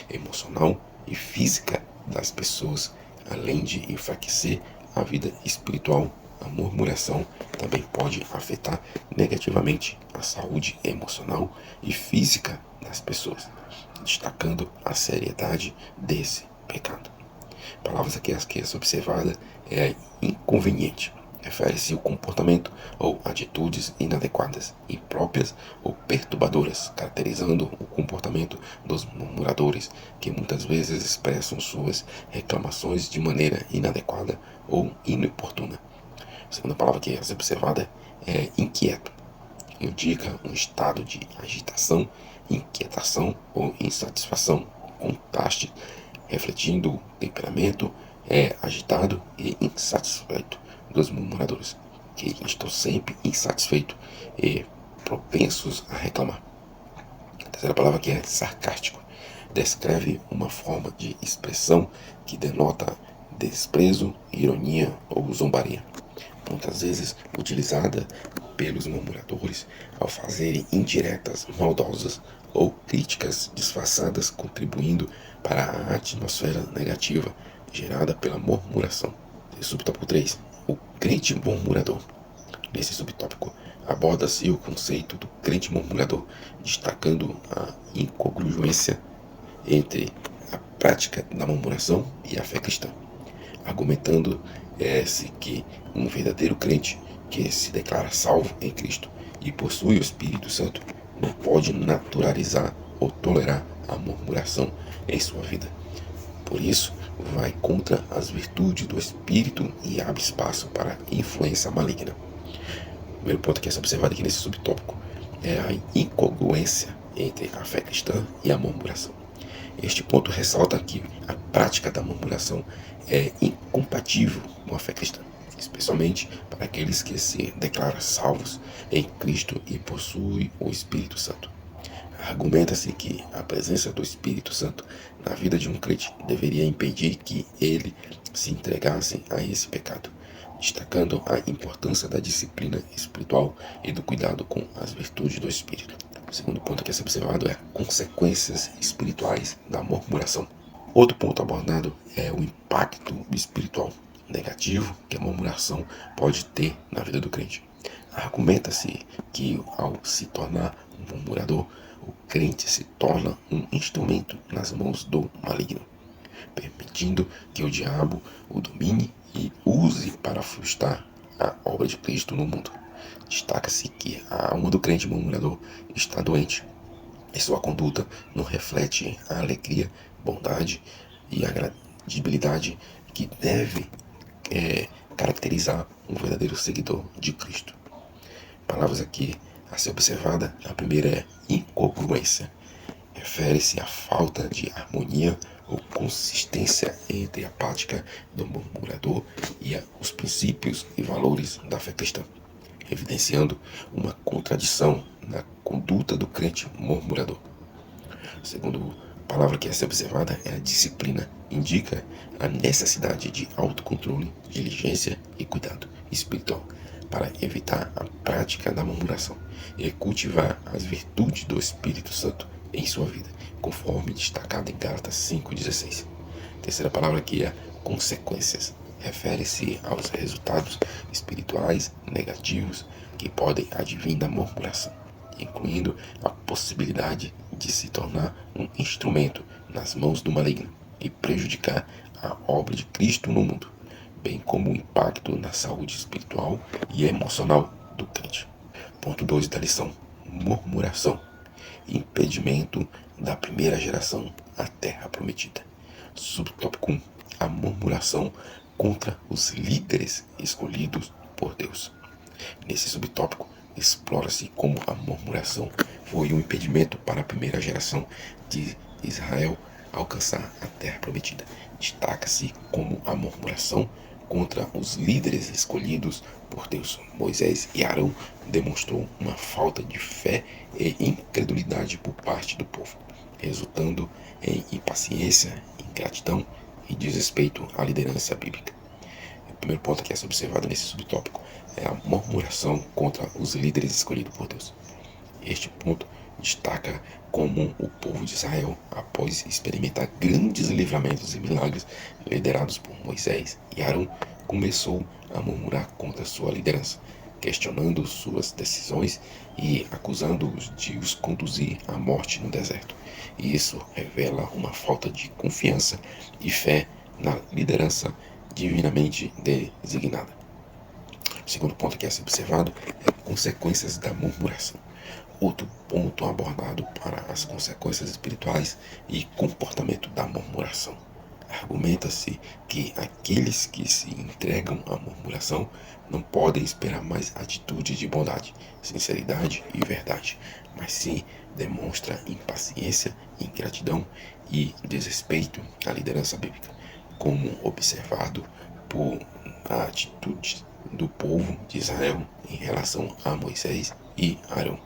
emocional e física das pessoas, além de enfraquecer a vida espiritual. A murmuração também pode afetar negativamente a saúde emocional e física das pessoas, destacando a seriedade desse pecado. Palavras aqui a ser observada é inconveniente. Refere-se ao comportamento ou atitudes inadequadas, impróprias ou perturbadoras, caracterizando o comportamento dos murmuradores, que muitas vezes expressam suas reclamações de maneira inadequada ou inoportuna. A segunda palavra que é observada é inquieto. Indica um estado de agitação, inquietação ou insatisfação, contraste, refletindo o temperamento agitado e insatisfeito dos murmuradores, que estão sempre insatisfeitos e propensos a reclamar. A terceira palavra que é sarcástico. Descreve uma forma de expressão que denota desprezo, ironia ou zombaria, muitas vezes utilizada pelos murmuradores ao fazerem indiretas maldosas ou críticas disfarçadas, contribuindo para a atmosfera negativa gerada pela murmuração. Subtópico 3. O crente murmurador. Nesse subtópico, aborda-se o conceito do crente murmurador, destacando a incongruência entre a prática da murmuração e a fé cristã, argumentando-se que um verdadeiro crente que se declara salvo em Cristo e possui o Espírito Santo não pode naturalizar ou tolerar a murmuração em sua vida. Por isso, vai contra as virtudes do Espírito e abre espaço para influência maligna. O primeiro ponto que é observado aqui nesse subtópico é a incongruência entre a fé cristã e a murmuração. Este ponto ressalta que a prática da murmuração é incompatível com a fé cristã, especialmente para aqueles que se declaram salvos em Cristo e possuem o Espírito Santo. A Argumenta-se que a presença do Espírito Santo na vida de um crente deveria impedir que ele se entregasse a esse pecado, destacando a importância da disciplina espiritual e do cuidado com as virtudes do Espírito. O segundo ponto que é observado é consequências espirituais da murmuração. Outro ponto abordado é o impacto espiritual negativo que a murmuração pode ter na vida do crente. Argumenta-se que, ao se tornar um murmurador, o crente se torna um instrumento nas mãos do maligno, permitindo que o diabo o domine e use para frustrar a obra de Cristo no mundo. Destaca-se que a alma do crente murmurador está doente e sua conduta não reflete a alegria, bondade e agradibilidade que deve caracterizar um verdadeiro seguidor de Cristo. Palavras aqui a ser observada, a primeira é incongruência. Refere-se à falta de harmonia ou consistência entre a prática do murmurador e os princípios e valores da fé cristã, evidenciando uma contradição na conduta do crente murmurador. Segundo palavra que é observada é a disciplina. Indica a necessidade de autocontrole, diligência e cuidado espiritual para evitar a prática da murmuração e cultivar as virtudes do Espírito Santo em sua vida, conforme destacado em Gálatas 5,16. Terceira palavra aqui é consequências. Refere-se aos resultados espirituais negativos que podem advir da murmuração, incluindo a possibilidade de se tornar um instrumento nas mãos do maligno e prejudicar a obra de Cristo no mundo, bem como o impacto na saúde espiritual e emocional do crente. Ponto 2 da lição: murmuração, impedimento da primeira geração à terra prometida. Subtópico 1: a murmuração contra os líderes escolhidos por Deus. Nesse subtópico, explora-se como a murmuração foi um impedimento para a primeira geração de Israel alcançar a terra prometida. Destaca-se como a murmuração contra os líderes escolhidos por Deus, Moisés e Arão, demonstrou uma falta de fé e incredulidade por parte do povo, resultando em impaciência, ingratidão e desrespeito à liderança bíblica. O primeiro ponto que é observado nesse subtópico é a murmuração contra os líderes escolhidos por Deus. Este ponto destaca como o povo de Israel, após experimentar grandes livramentos e milagres liderados por Moisés e Arão, começou a murmurar contra sua liderança, questionando suas decisões e acusando-os de os conduzir à morte no deserto. E isso revela uma falta de confiança e fé na liderança divinamente designada. O segundo ponto que é observado é consequências da murmuração. Outro ponto abordado para as consequências espirituais e comportamento da murmuração. Argumenta-se que aqueles que se entregam à murmuração não podem esperar mais atitudes de bondade, sinceridade e verdade, mas sim demonstra impaciência, ingratidão e desrespeito à liderança bíblica, como observado por atitudes do povo de Israel em relação a Moisés e Arão.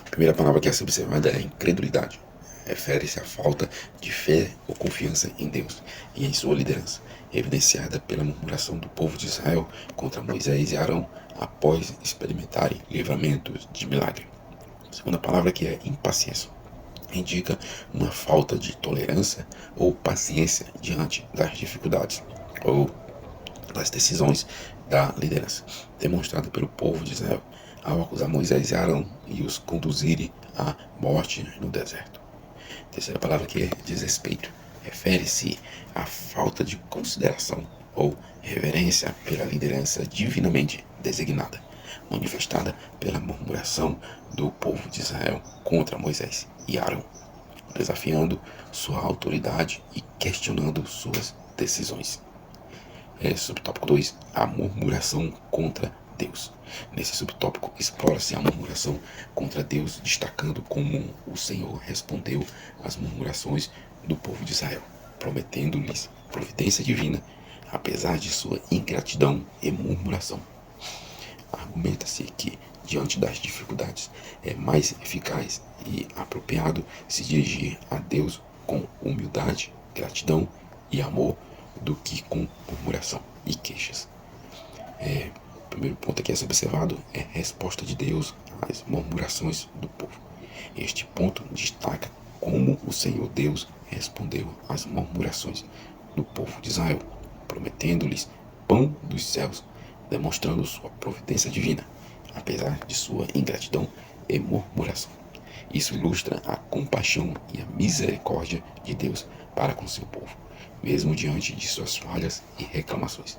A primeira palavra que é observada é incredulidade. Refere-se à falta de fé ou confiança em Deus e em sua liderança, evidenciada pela murmuração do povo de Israel contra Moisés e Arão após experimentarem livramentos de milagre. A segunda palavra que é impaciência. Indica uma falta de tolerância ou paciência diante das dificuldades ou das decisões da liderança, demonstrada pelo povo de Israel ao acusar Moisés e Arão e os conduzirem à morte no deserto. A terceira palavra que é desrespeito. Refere-se à falta de consideração ou reverência pela liderança divinamente designada, manifestada pela murmuração do povo de Israel contra Moisés e Arão, desafiando sua autoridade e questionando suas decisões. Subtópico 2: a murmuração contra Deus. Nesse subtópico, explora-se a murmuração contra Deus, destacando como o Senhor respondeu às murmurações do povo de Israel, prometendo-lhes providência divina, apesar de sua ingratidão e murmuração. Argumenta-se que diante das dificuldades. É mais eficaz e apropriado se dirigir a Deus com humildade, gratidão e amor do que com murmuração e queixas. O primeiro ponto aqui a ser observado é a resposta de Deus às murmurações do povo. Este ponto destaca como o Senhor Deus respondeu às murmurações do povo de Israel, prometendo-lhes pão dos céus, demonstrando sua providência divina, apesar de sua ingratidão e murmuração. Isso ilustra a compaixão e a misericórdia de Deus para com seu povo, mesmo diante de suas falhas e reclamações.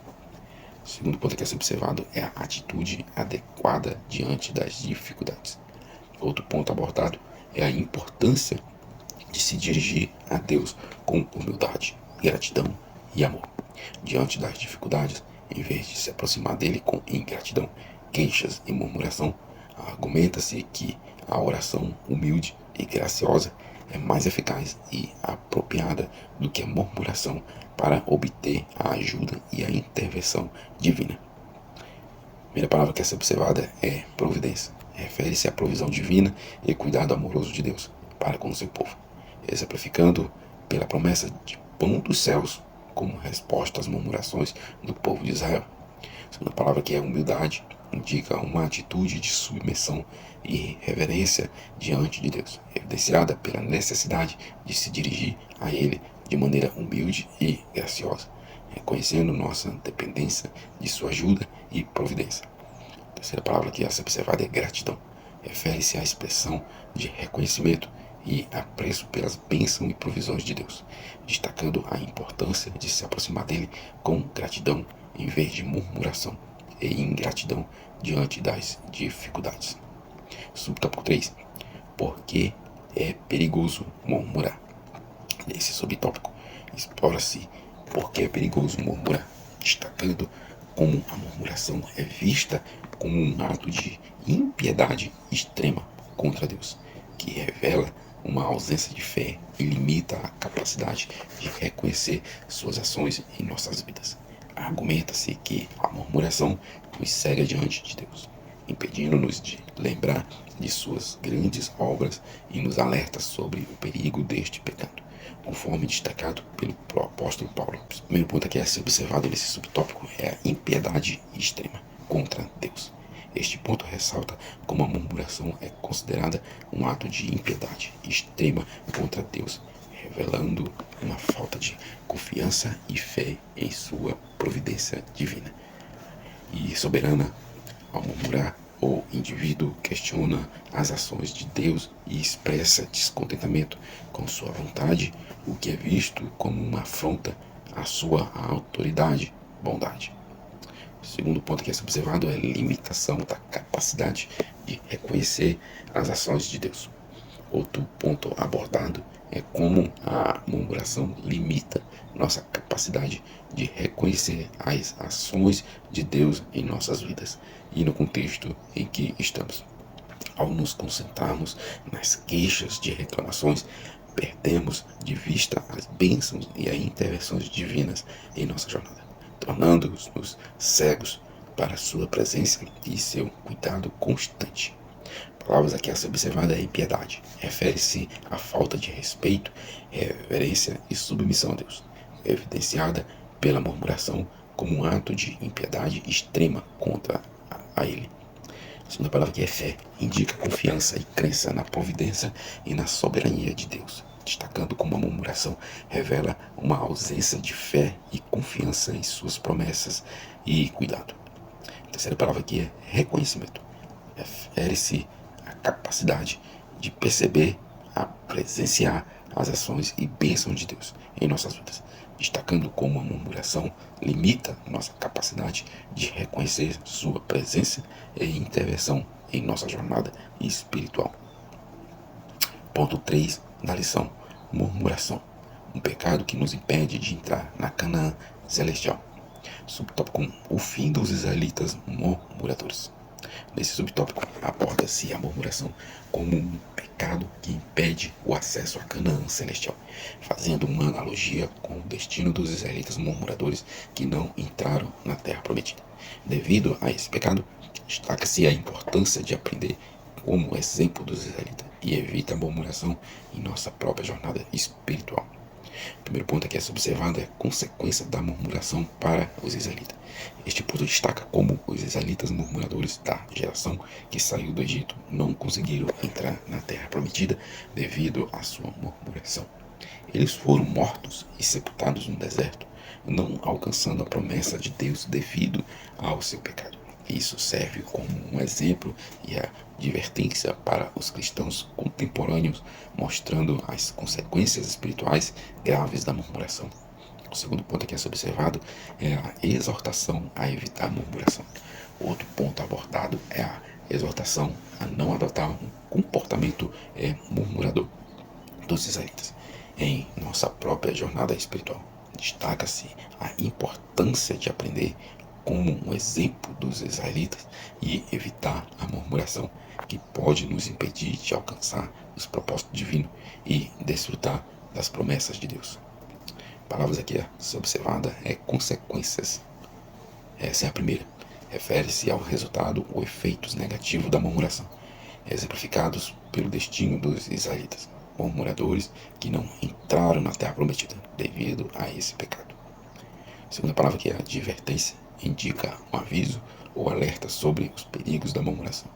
O segundo ponto que é ser observado é a atitude adequada diante das dificuldades. Outro ponto abordado é a importância de se dirigir a Deus com humildade, gratidão e amor. Diante das dificuldades, em vez de se aproximar dele com ingratidão, queixas e murmuração, argumenta-se que a oração humilde e graciosa é mais eficaz e apropriada do que a murmuração para obter a ajuda e a intervenção divina. A primeira palavra que é ser observada é providência. Refere-se à provisão divina e cuidado amoroso de Deus para com o seu povo, exemplificando pela promessa de pão dos céus como resposta às murmurações do povo de Israel. A segunda palavra que é humildade, indica uma atitude de submissão e reverência diante de Deus, evidenciada pela necessidade de se dirigir a Ele de maneira humilde e graciosa, reconhecendo nossa dependência de sua ajuda e providência. A terceira palavra que é observada é gratidão. Refere-se à expressão de reconhecimento e apreço pelas bênçãos e provisões de Deus, destacando a importância de se aproximar dele com gratidão em vez de murmuração e ingratidão diante das dificuldades. Subtópico 3. Por que é perigoso murmurar? Nesse subtópico, explora-se por que é perigoso murmurar, destacando como a murmuração é vista como um ato de impiedade extrema contra Deus, que revela uma ausência de fé e limita a capacidade de reconhecer suas ações em nossas vidas. Argumenta-se que a murmuração nos cega diante de Deus, impedindo-nos de lembrar de suas grandes obras e nos alerta sobre o perigo deste pecado, conforme destacado pelo apóstolo Paulo. O primeiro ponto aqui a ser observado nesse subtópico é a impiedade extrema contra Deus. Este ponto ressalta como a murmuração é considerada um ato de impiedade extrema contra Deus, revelando uma falta de confiança e fé em sua providência divina e soberana. Ao murmurar, o indivíduo questiona as ações de Deus e expressa descontentamento com sua vontade, o que é visto como uma afronta à sua autoridade, bondade. O segundo ponto que é observado é a limitação da capacidade de reconhecer as ações de Deus. Outro ponto abordado é como a murmuração limita nossa capacidade de reconhecer as ações de Deus em nossas vidas e no contexto em que estamos. Ao nos concentrarmos nas queixas de reclamações, perdemos de vista as bênçãos e as intervenções divinas em nossa jornada, tornando-nos cegos para a sua presença e seu cuidado constante. Palavras aqui a ser observada é impiedade. Refere-se à falta de respeito, reverência e submissão a Deus, evidenciada pela murmuração como um ato de impiedade extrema contra a Ele. A segunda palavra aqui é fé. Indica confiança e crença na providência e na soberania de Deus, destacando como a murmuração revela uma ausência de fé e confiança em suas promessas e cuidado. A terceira palavra aqui é reconhecimento. Refere-se à capacidade de perceber, a presenciar as ações e bênçãos de Deus em nossas vidas, destacando como a murmuração limita nossa capacidade de reconhecer sua presença e intervenção em nossa jornada espiritual. Ponto 3 da lição: murmuração, um pecado que nos impede de entrar na Canaã celestial. Subtópico 1. O fim dos israelitas murmuradores. Nesse subtópico, aborda-se a murmuração como um pecado que impede o acesso à Canaã celestial, fazendo uma analogia com o destino dos israelitas murmuradores que não entraram na terra prometida. Devido a esse pecado, Destaca-se a importância de aprender como exemplo dos israelitas e evita a murmuração em nossa própria jornada espiritual. O primeiro ponto aqui a ser observado é a consequência da murmuração para os israelitas. Este ponto destaca como os israelitas murmuradores da geração que saiu do Egito não conseguiram entrar na terra prometida devido à sua murmuração. Eles foram mortos e sepultados no deserto, não alcançando a promessa de Deus devido ao seu pecado. Isso serve como um exemplo e advertência para os cristãos contemporâneos, mostrando as consequências espirituais graves da murmuração. O segundo ponto aqui a ser observado é a exortação a evitar a murmuração. Outro ponto abordado é a exortação a não adotar um comportamento murmurador dos israelitas em nossa própria jornada espiritual. Destaca-se a importância de aprender como um exemplo dos israelitas e evitar a murmuração, que pode nos impedir de alcançar os propósitos divinos e desfrutar das promessas de Deus. Palavras aqui a ser observada é consequências. Essa é a primeira. Refere-se ao resultado ou efeitos negativos da murmuração, exemplificados pelo destino dos israelitas, murmuradores que não entraram na terra prometida devido a esse pecado. A segunda palavra que é advertência, indica um aviso ou alerta sobre os perigos da murmuração,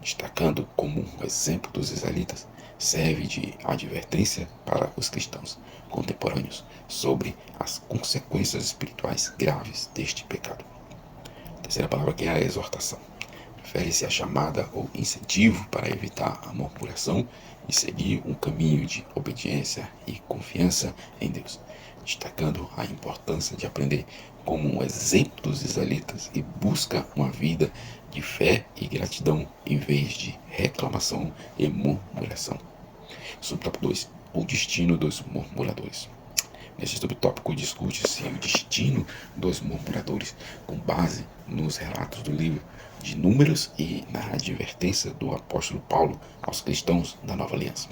destacando como um exemplo dos israelitas, serve de advertência para os cristãos contemporâneos sobre as consequências espirituais graves deste pecado. A terceira palavra que é a exortação. Refere-se à chamada ou incentivo para evitar a murmuração e seguir um caminho de obediência e confiança em Deus, destacando a importância de aprender como um exemplo dos israelitas e busca uma vida de fé e gratidão em vez de reclamação e murmuração. Subtópico 2. O destino dos murmuradores. Neste subtópico discute-se o destino dos murmuradores com base nos relatos do livro de Números e na advertência do apóstolo Paulo aos cristãos da Nova Aliança.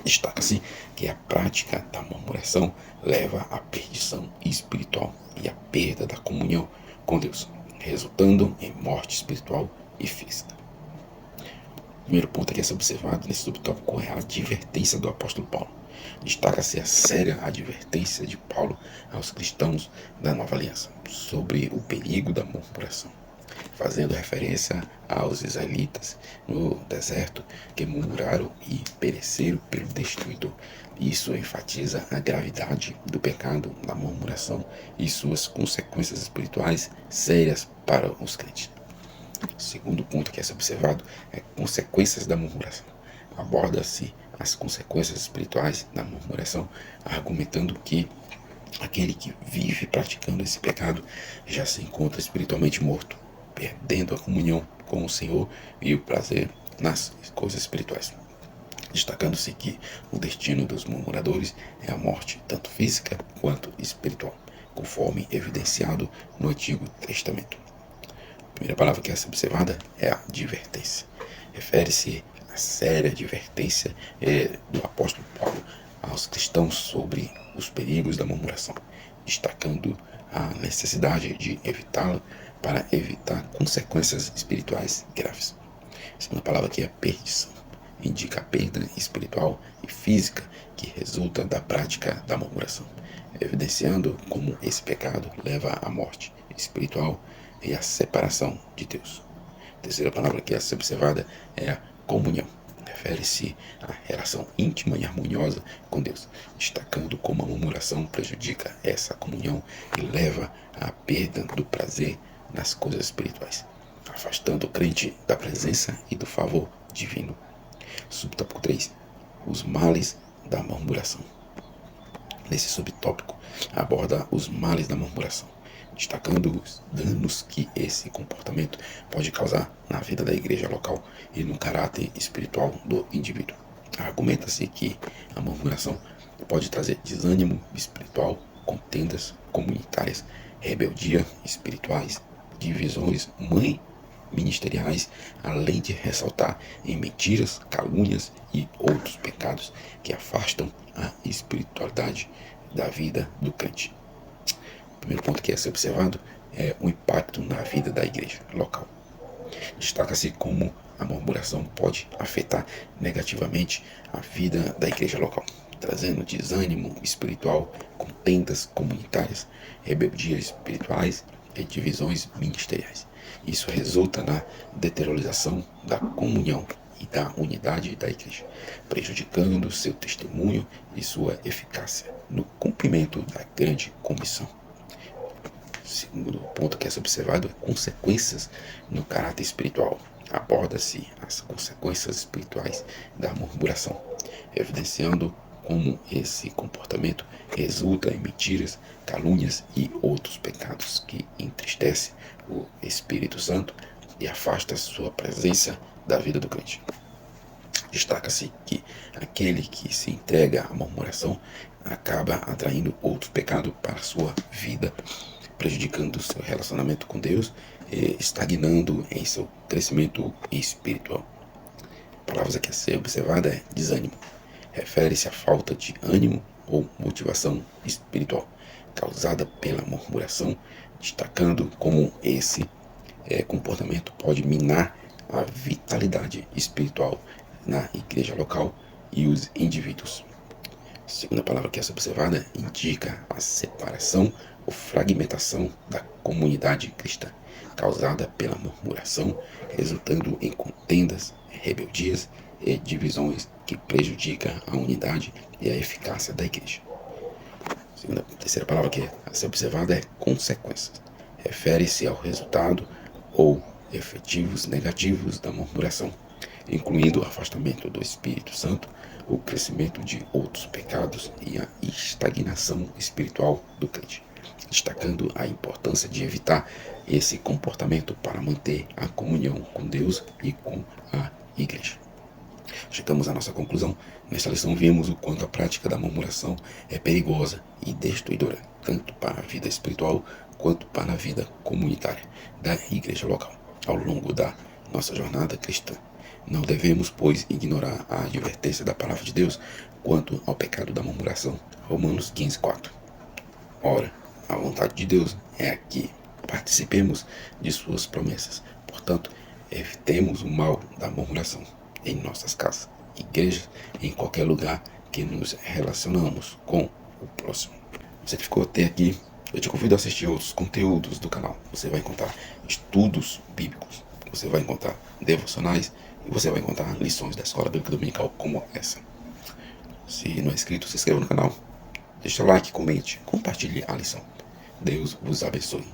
Destaca-se que a prática da murmuração leva à perdição espiritual e à perda da comunhão com Deus, resultando em morte espiritual e física. O primeiro ponto aqui a ser observado nesse subtópico é a advertência do apóstolo Paulo. Destaca-se a séria advertência de Paulo aos cristãos da Nova Aliança sobre o perigo da murmuração, fazendo referência aos israelitas no deserto que murmuraram e pereceram pelo destruidor. Isso enfatiza a gravidade do pecado da murmuração e suas consequências espirituais sérias para os crentes. O segundo ponto que é observado é consequências da murmuração. Aborda-se as consequências espirituais da murmuração, argumentando que aquele que vive praticando esse pecado já se encontra espiritualmente morto, perdendo a comunhão com o Senhor e o prazer nas coisas espirituais. Destacando-se que o destino dos murmuradores é a morte, tanto física quanto espiritual, conforme evidenciado no Antigo Testamento. A primeira palavra que é observada é a advertência. Refere-se à séria advertência do apóstolo Paulo aos cristãos sobre os perigos da murmuração, destacando a necessidade de evitá-la para evitar consequências espirituais graves. A segunda palavra aqui é perdição. Indica a perda espiritual e física que resulta da prática da murmuração, evidenciando como esse pecado leva à morte espiritual e à separação de Deus. A terceira palavra que é a ser observada é a comunhão. Refere-se à relação íntima e harmoniosa com Deus, destacando como a murmuração prejudica essa comunhão e leva à perda do prazer nas coisas espirituais, afastando o crente da presença e do favor divino. Subtópico 3. Os males da murmuração. Nesse subtópico aborda os males da murmuração, destacando os danos que esse comportamento pode causar na vida da igreja local e no caráter espiritual do indivíduo. Argumenta-se que a murmuração pode trazer desânimo espiritual, contendas comunitárias, rebeldia espirituais, divisões ministeriais, além de ressaltar em mentiras, calúnias e outros pecados que afastam a espiritualidade da vida do crente. O primeiro ponto que é ser observado é o impacto na vida da igreja local. Destaca-se como a murmuração pode afetar negativamente a vida da igreja local, trazendo desânimo espiritual, contendas comunitárias, rebeldias espirituais e divisões ministeriais. Isso resulta na deteriorização da comunhão e da unidade da igreja, prejudicando seu testemunho e sua eficácia no cumprimento da grande comissão. O segundo ponto que é observado é consequências no caráter espiritual. Aborda-se as consequências espirituais da murmuração, evidenciando como esse comportamento resulta em mentiras, calúnias e outros pecados que entristecem o Espírito Santo e afasta sua presença da vida do crente. Destaca-se que aquele que se entrega à murmuração acaba atraindo outro pecado para a sua vida, prejudicando seu relacionamento com Deus e estagnando em seu crescimento espiritual. A palavra aqui a ser observada é desânimo. Refere-se à falta de ânimo ou motivação espiritual causada pela murmuração, destacando como esse comportamento pode minar a vitalidade espiritual na igreja local e os indivíduos. A segunda palavra que é observada indica a separação ou fragmentação da comunidade cristã, causada pela murmuração, resultando em contendas, rebeldias e divisões que prejudicam a unidade e a eficácia da igreja. A terceira palavra que é a ser observada é consequências. Refere-se ao resultado ou efetivos negativos da murmuração, incluindo o afastamento do Espírito Santo, o crescimento de outros pecados e a estagnação espiritual do crente, destacando a importância de evitar esse comportamento para manter a comunhão com Deus e com a igreja. Chegamos à nossa conclusão. Nesta lição vimos o quanto a prática da murmuração é perigosa e destruidora, tanto para a vida espiritual quanto para a vida comunitária da igreja local, ao longo da nossa jornada cristã. Não devemos, pois, ignorar a advertência da palavra de Deus quanto ao pecado da murmuração. Romanos 15:4. Ora, a vontade de Deus é que participemos de suas promessas. Portanto, evitemos o mal da murmuração em nossas casas, igrejas, em qualquer lugar que nos relacionamos com o próximo. Você que ficou até aqui, eu te convido a assistir outros conteúdos do canal. Você vai encontrar estudos bíblicos, você vai encontrar devocionais e você vai encontrar lições da Escola Bíblica Dominical como essa. Se não é inscrito, se inscreva no canal, deixa like, comente, compartilhe a lição. Deus vos abençoe.